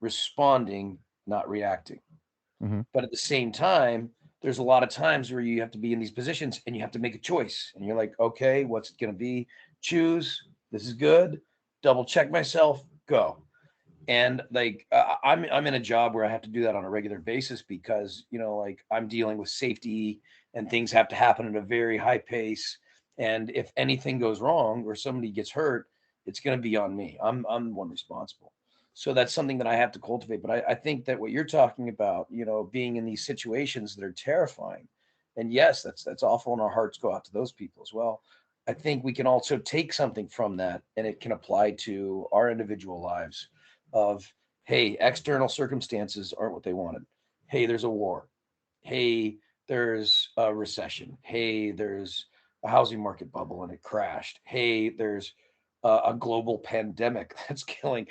responding, not reacting. Hmm. But at the same time, there's a lot of times where you have to be in these positions and you have to make a choice. And you're like, okay, what's it gonna be? Choose. This is good. Double check myself. Go. And like I'm in a job where I have to do that on a regular basis because like I'm dealing with safety and things have to happen at a very high pace. And if anything goes wrong or somebody gets hurt, it's going to be on me. I'm the one responsible. So that's something that I have to cultivate. But I think that what you're talking about, being in these situations that are terrifying, and yes, that's awful, and our hearts go out to those people as well. I think we can also take something from that, and it can apply to our individual lives of, hey, external circumstances aren't what they wanted. Hey, there's a war. Hey, there's a recession. Hey, there's a housing market bubble and it crashed. Hey, there's a global pandemic that's killing,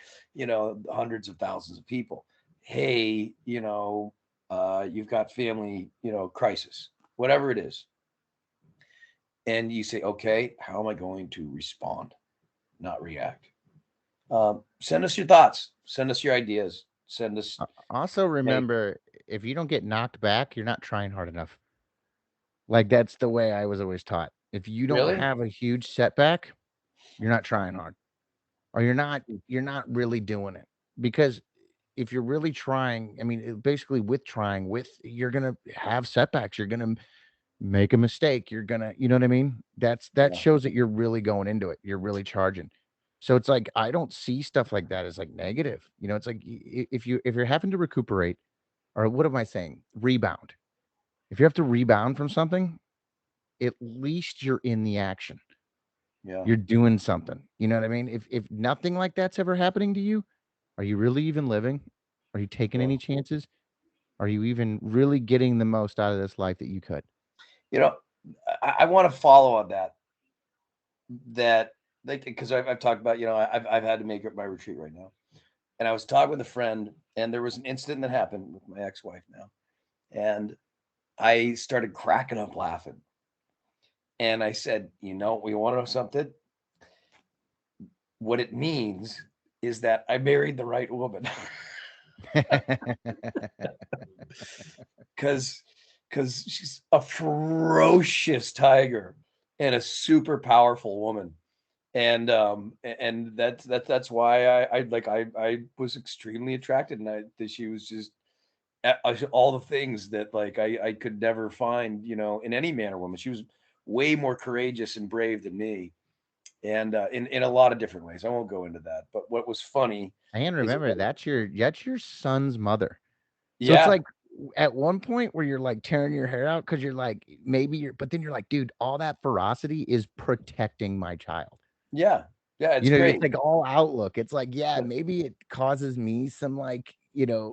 hundreds of thousands of people. Hey, you've got family, crisis, whatever it is. And you say, okay, how am I going to respond, not react? Send us your thoughts. Send us your ideas. Send us, Also, hey, remember, if you don't get knocked back, you're not trying hard enough. Like that's the way I was always taught. If you don't really? have a huge setback, you're not trying hard, or you're not really doing it. Because if you're really trying, I mean, basically with trying, you're gonna have setbacks. You're gonna make a mistake. You're gonna, you know what I mean? That Yeah. shows that you're really going into it. You're really charging. So it's like I don't see stuff like that as like negative. It's like if you're having to recuperate, or what am I saying? Rebound. If you have to rebound from something, at least you're in the action. Yeah. You're doing something. You know what I mean? If nothing like that's ever happening to you, are you really even living? Are you taking Yeah. any chances? Are you even really getting the most out of this life that you could? You know, I want to follow on that. That like because I've talked about, I've had to make up my retreat right now, and I was talking with a friend, and there was an incident that happened with my ex-wife now, and I started cracking up laughing, and I said, we want to know something. What it means is that I married the right woman. because she's a ferocious tiger and a super powerful woman. And that's why I was extremely attracted, and that she was just all the things that like I could never find, in any man or woman. She was way more courageous and brave than me, and in a lot of different ways. I won't go into that. But what was funny And is remember, that's your son's mother. So it's yeah, like at one point where you're like tearing your hair out because you're like, but then you're like, dude, all that ferocity is protecting my child. yeah, yeah, it's It's great. like all outlook. It's like, yeah, Yeah, maybe it causes me some like, yeah.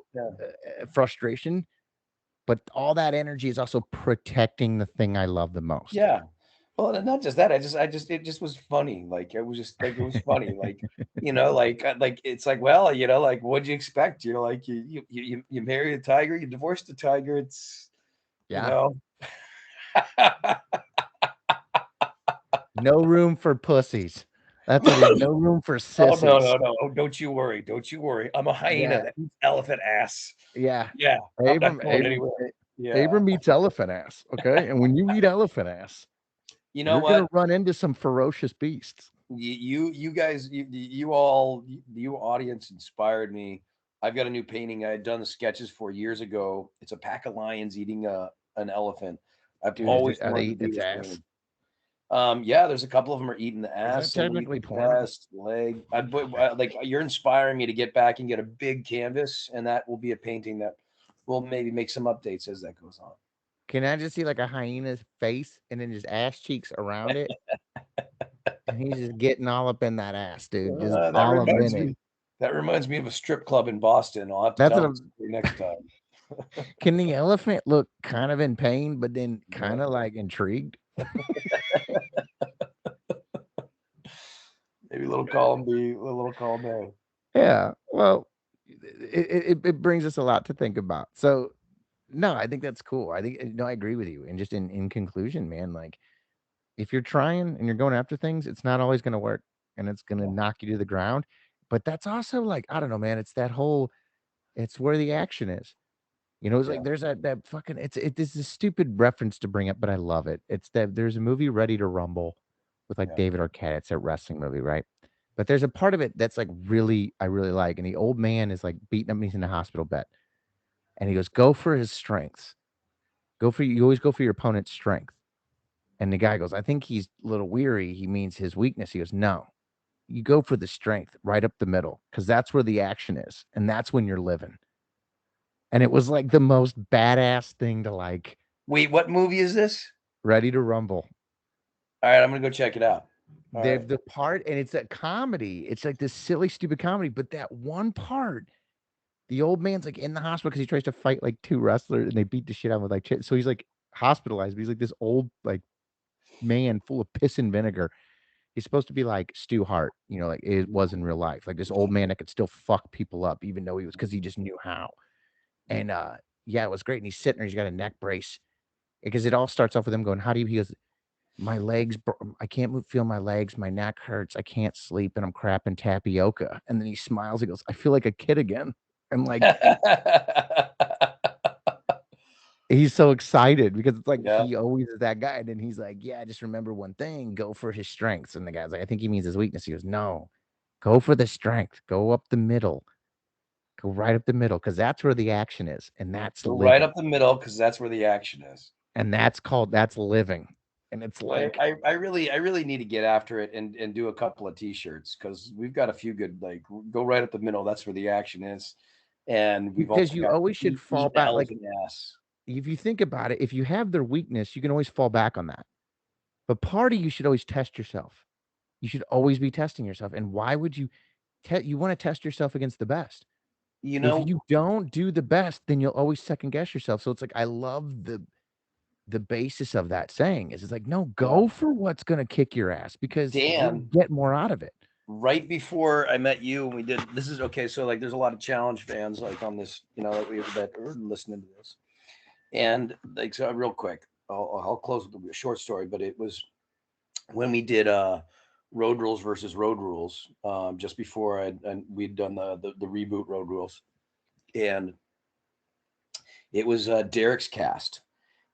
frustration, but all that energy is also protecting the thing I love the most. Yeah. Well, and not just that, I just it just was funny. Like it was just like it was funny. Like, like it's like, well, like what'd you expect? Like you marry a tiger, you divorce the tiger. It's you Yeah. know. No room for pussies. That's what it is. No room for Oh no, sissies. no, no. Oh, don't you worry. Don't you worry. I'm a hyena. Yeah. That means elephant ass. Yeah. Yeah. I'm not Abram, going Abram, anywhere. Yeah. Abram eats elephant ass. Okay. And when you eat elephant ass, You know you're going to what? run into some ferocious beasts. You guys, you audience inspired me. I've got a new painting I had done the sketches for years ago. It's a pack of lions eating an elephant. I've Dude, always are they wanted to eating do its this ass? painting. Yeah, there's a couple of them are eating the Is that ass. Some are technically eating the porn? chest, leg. Like you're inspiring me to get back and get a big canvas, and that will be a painting that will maybe make some updates as that goes on. Can I just see like a hyena's face and then just ass cheeks around it? And he's just getting all up in that ass, dude. Just Uh, that all up in reminds it. me. That reminds me of a strip club in Boston. I'll have to That's tell what this story next time. can the elephant look kind of in pain, but then Yeah. kind of like intrigued? Maybe a little column B, a little column A. Yeah. Well, it brings us a lot to think about. So no, I think that's cool. I think no, I agree with you. And just in conclusion, man, like if you're trying and you're going after things, it's not always gonna work and it's gonna Yeah, knock you to the ground. But that's also like, I don't know, man. It's that whole it's where the action is. It's yeah, like there's that fucking this is a stupid reference to bring up, but I love it. It's that there's a movie Ready to Rumble with like yeah. David Arquette. It's a wrestling movie, right? But there's a part of it that's like I really like. And the old man is like beating up, he's in the hospital bed. And he goes, go for his strengths. You always go for your opponent's strength. And the guy goes, I think he's a little weary. He means his weakness. He goes, no, you go for the strength right up the middle because that's where the action is. And that's when you're living. And it was like the most badass thing to like Wait, what movie is this? Ready to Rumble. All right, I'm gonna go check it out. All The right. the part, and it's a comedy. It's like this silly, stupid comedy. But that one part, the old man's like in the hospital because he tries to fight like two wrestlers and they beat the shit out of him with like so he's like hospitalized, but he's like this old like man full of piss and vinegar. He's supposed to be like Stu Hart, like it was in real life. Like this old man that could still fuck people up, even though he was because he just knew how. And yeah, it was great. And he's sitting there, he's got a neck brace. Because it all starts off with him going, how do you he goes, my legs, I can't feel my legs, my neck hurts, I can't sleep, and I'm crapping tapioca. And then he smiles, he goes, I feel like a kid again. And like he's so excited because it's like Yeah. he always is that guy. And then he's like, yeah, just remember one thing, go for his strengths. And the guy's like, I think he means his weakness. He goes, no, go for the strength, go up the middle, go right up the middle, because that's where the action is. And that's Go right living. up the middle because that's where the action is. And that's living. And it's I, like, I, I really need to get after it and do a couple of t-shirts because we've got a few good like go right up the middle. That's where the action is, and we've because also you got always should eat fall the back like elephant ass. if you think about it, if you have their weakness, you can always fall back on that. But part of you should always test yourself. You should always be testing yourself. And why would you you want to test yourself against the best? You If know, you don't do the best, then you'll always second guess yourself. So it's like I love the basis of that saying is it's like, no, yeah. go for what's gonna kick your ass because you'll Dan, get more out of it. right before I met you, and we did this is okay. So like, there's a lot of challenge fans like on this, like we that are listening to this, and like so real quick, I'll close with a short story, but it was when we did road rules versus road rules just before we'd done the reboot road rules, and it was Derek's cast,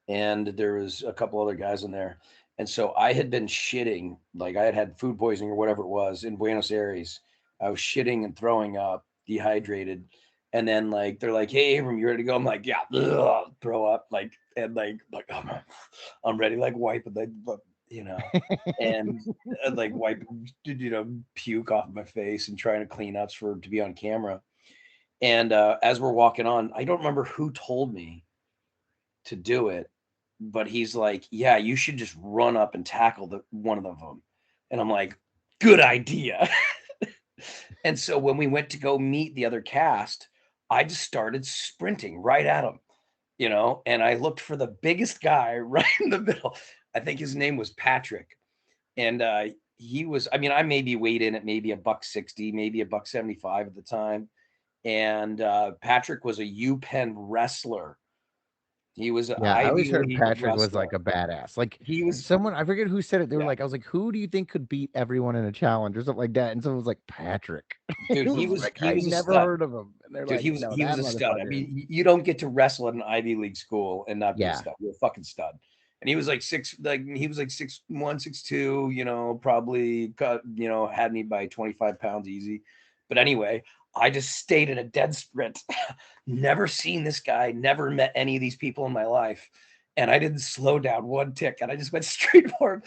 and there was a couple other guys in there. And so I had been shitting, like I had had food poisoning or whatever it was in Buenos Aires. I was shitting and throwing up, dehydrated. And then like they're like, "Hey, Abram, you ready to go?" I'm like, "Yeah," ugh, throw up, like, and like I'm ready, like wiping you know, and like wipe, puke off my face and trying to clean up to be on camera. And as we're walking on, I don't remember who told me to do it, but he's like, "Yeah, you should just run up and tackle the one of them." And I'm like, "Good idea." And so when we went to go meet the other cast, I just started sprinting right at him, and I looked for the biggest guy right in the middle. I think his name was Patrick. And he was, I mean, I maybe weighed in at maybe a buck 60, maybe a buck 75 at the time. And Patrick was a UPenn wrestler. He was an Yeah, I always Ivy heard League Patrick was wrestler. like a badass. Like He was, someone, I forget who said it. They were yeah, like, I was like, who do you think could beat everyone in a challenge or something like that? And someone was like, Patrick. dude. It He was was like, he I was a never stud. heard of him. And they're Dude, like, he was no, he was that a stud. I motherfucker. mean, you don't get to wrestle at an Ivy League school and not be a Yeah. stud. You're a fucking stud. And he was like he was like 6'1", 6'2", probably had me by 25 pounds easy. But anyway, I just stayed in a dead sprint. Never seen this guy, never met any of these people in my life. And I didn't slow down one tick. And I just went straight for him.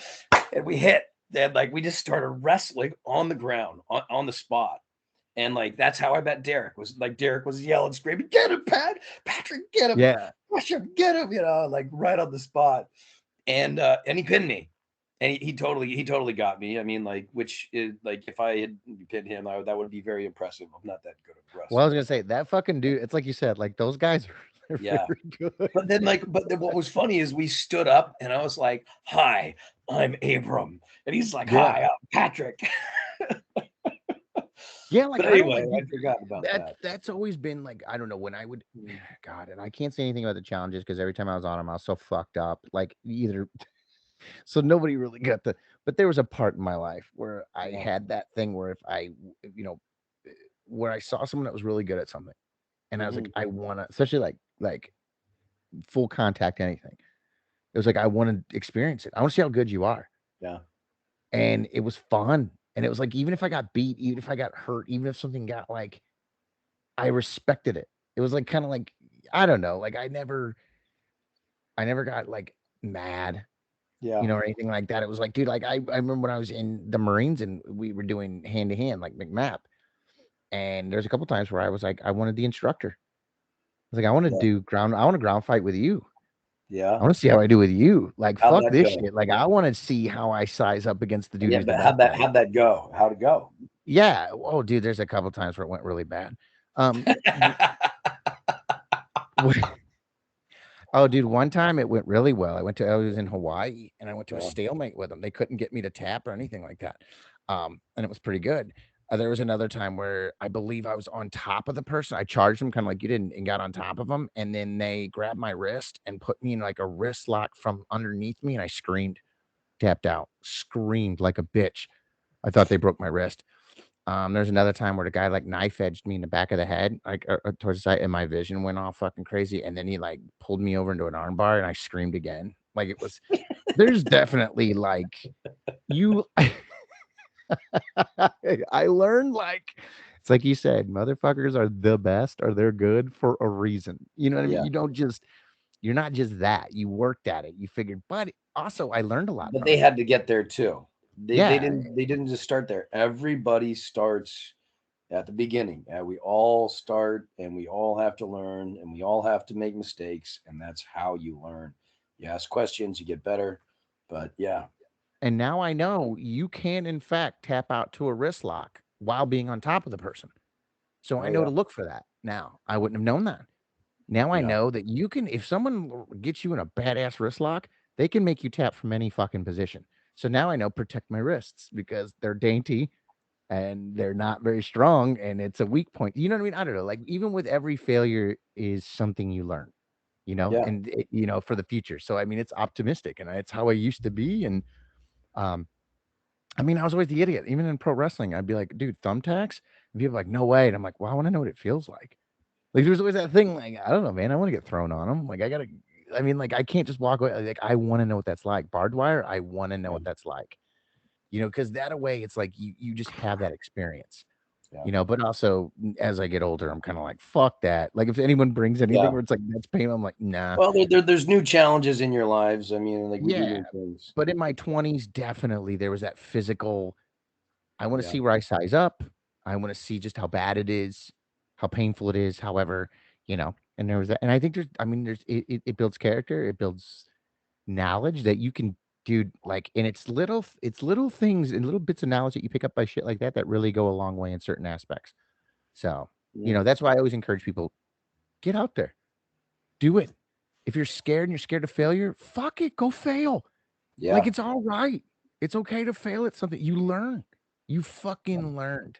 And we hit. And like we just started wrestling on the ground, on the spot. And like that's how I met Derek. Was like Derek was yelling, screaming, "Get him, Patrick, get him, Yeah. push him, get him!" Like right on the spot. And he pinned me, and he totally got me. I mean, like, which is like if I had pinned him, that would be very impressive. I'm not that good at Well, I wrestling. was gonna say that fucking dude, it's like you said, like those guys are they're Yeah, very good. but then what was funny is we stood up, and I was like, "Hi, I'm Abram," and he's like, Yeah. "Hi, I'm Patrick." Yeah, like But I don't anyway, like I dude, forgot about that that. that's always been like I don't know when I would Mm. God, and I can't say anything about the challenges because every time I was on them, I was so fucked up. Like either so nobody really got the but there was a part in my life where I Yeah. had that thing where if I you know where I saw someone that was really good at something and I was like, Mhm. I wanna especially like full contact anything. It was like I want to experience it. I want to see how good you are. Yeah. And it was fun. And it was like even if I got beat, even if I got hurt, even if something got like I respected it. It was like kind of like I don't know, like I never got like mad, Yeah. or anything like that. It was like, dude, like I remember when I was in the Marines and we were doing hand to hand like McMap. And there's a couple times where I was like, I wanted the instructor. I was like, Yeah. I want to ground fight with you. I Yeah. want to see how I do with you. Like, How'd fuck that this go? shit. Like, I want to see how I size up against the dude Yeah, who's the but best at it. how'd that go? How'd it go? Yeah. Oh, dude, there's a couple times where it went really bad. W- oh, dude, one time it went really well. I was in Hawaii and I went to a Yeah. stalemate with them. They couldn't get me to tap or anything like that. And it was pretty good. There was another time where I believe I was on top of the person. I charged them kind of like you didn't and got on top of them. And then they grabbed my wrist and put me in like a wrist lock from underneath me. And I screamed, tapped out, screamed like a bitch. I thought they broke my wrist. There's another time where the guy like knife edged me in the back of the head, like towards the side, and my vision went all fucking crazy. And then he like pulled me over into an armbar, and I screamed again. Like it was. There's definitely like you. I learned like it's like you said, motherfuckers are the best, or they're good for a reason. You know what I mean? Yeah. You're not just that. You worked at it. You figured, but also I learned a lot But from they it. had to get there too. They Yeah, didn't they didn't just start there. Everybody starts at the beginning. We all start and we all have to learn and we all have to make mistakes. And that's how you learn. You ask questions, you get better. But yeah, And now I know you can, in fact, tap out to a wrist lock while being on top of the person. So I oh, know yeah, to look for that now. I wouldn't have known that. Now I yeah, know that you can, if someone gets you in a badass wrist lock, they can make you tap from any fucking position. So now I know protect my wrists because they're dainty and they're not very strong and it's a weak point. You know what I mean? I don't know. Like even with every failure is something you learn, yeah, and for the future. So I mean, it's optimistic and it's how I used to be. And um, I mean, I was always the idiot. Even in pro wrestling, I'd be like, dude, thumbtacks. And people are like, no way. And I'm like, well, I want to know what it feels like. Like there's always that thing, like, I don't know, man. I want to get thrown on them. Like I mean, like I can't just walk away. Like I want to know what that's like. Barbed wire, I want to know yeah, what that's like. Because that away, it's like you just have that experience. yeah, But also as I get older, I'm kind of like, fuck that. Like if anyone brings anything yeah. where it's like that's pain, I'm like, nah. Well, there's new challenges in your lives. I mean, like we do Yeah. new things. But in my 20s, definitely there was that physical. I want to Yeah, see where I size up. I want to see just how bad it is, how painful it is. However, and there was that, and I think I mean, it builds character, it builds knowledge that you can do, like, and it's little things and little bits of knowledge that you pick up by shit like that that really go a long way in certain aspects. So, yeah, that's why I always encourage people, get out there, do it. If you're scared and you're scared of failure, fuck it, go fail. Like yeah. it's all right. It's okay to fail at something. You learn. You fucking learned.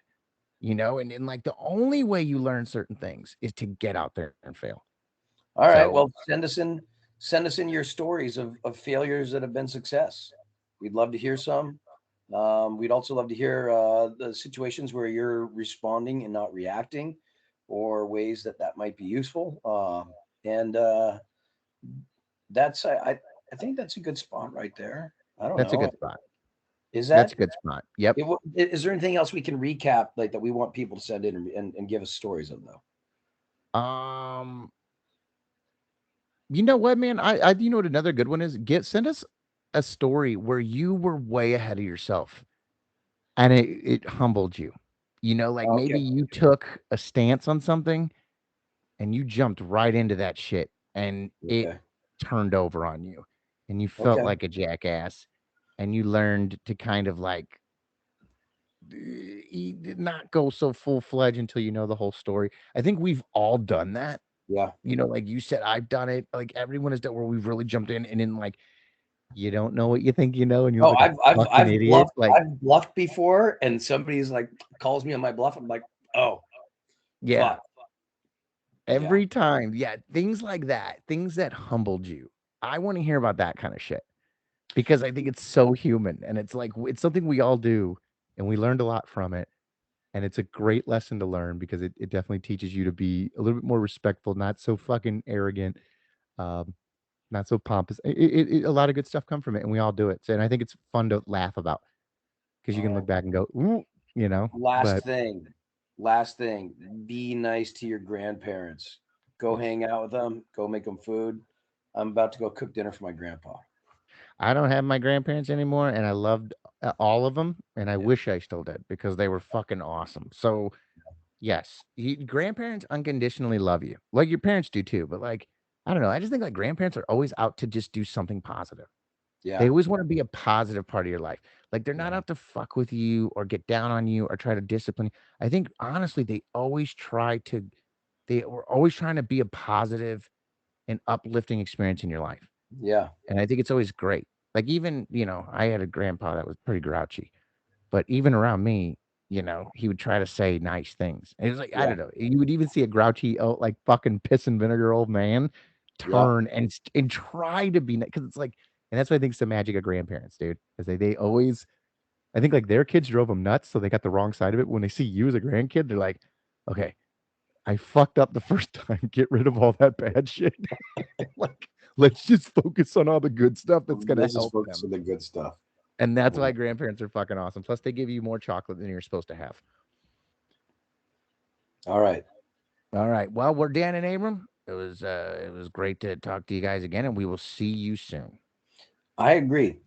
And like the only way you learn certain things is to get out there and fail. All right. So Well, send us in your stories of failures that have been success. We'd love to hear some. We'd also love to hear the situations where you're responding and not reacting, or ways that might be useful. And that's I think that's a good spot right there. I don't that's a know. good spot. Is That's that a good spot. Yep. is there anything else we can recap like that we want people to send in and give us stories of though? Um, you know what, man? You know what another good one is? Send us a story where you were way ahead of yourself and it humbled you. Like maybe Okay. you took a stance on something and you jumped right into that shit and it Okay. turned over on you and you felt Okay. like a jackass and you learned to kind of like did not go so full fledged until you know the whole story. I think we've all done that. Yeah. Like you said, I've done it. Like everyone has done where we've really jumped in and then like you don't know what you think you know and you look Oh, like a fucking idiot. Like, I've bluffed before, and somebody's like calls me on my bluff. I'm like, oh, yeah, fuck, yeah, every time. Yeah, things like that, things that humbled you. I want to hear about that kind of shit because I think it's so human and it's like it's something we all do and we learned a lot from it. And it's a great lesson to learn because it definitely teaches you to be a little bit more respectful, not so fucking arrogant, um, not so pompous. A lot of good stuff come from it, and we all do it. So, and I think it's fun to laugh about because you all can right. look back and go, ooh, Last But thing, last thing. Be nice to your grandparents. Go hang out with them. Go make them food. I'm about to go cook dinner for my grandpa. I don't have my grandparents anymore, and I loved all of them, and I Yeah, wish I still did because they were fucking awesome. So yes, grandparents unconditionally love you, like your parents do too. But like, I don't know, I just think like grandparents are always out to just do something positive. They yeah, always wanna be a positive part of your life. Like, they're not yeah, out to fuck with you or get down on you or try to discipline you. I think, honestly, they were always trying to be a positive and uplifting experience in your life, yeah, and I think it's always great. Like, even, I had a grandpa that was pretty grouchy, but even around me, he would try to say nice things. And it was like, I yeah, don't know, you would even see a grouchy, oh, like, fucking piss and vinegar old man yeah. turn and try to be because it's like and that's what I think is the magic of grandparents, dude, is they always I think, like, their kids drove them nuts, so they got the wrong side of it. When they see you as a grandkid, they're like, "Okay, I fucked up the first time. Get rid of all that bad shit. Like, let's just focus on all the good stuff that's gonna Let's just help focus them." on the good stuff. And that's Yeah. why grandparents are fucking awesome. Plus, they give you more chocolate than you're supposed to have. All right. All right. Well, we're Dan and Abram. It was great to talk to you guys again, and we will see you soon. I agree.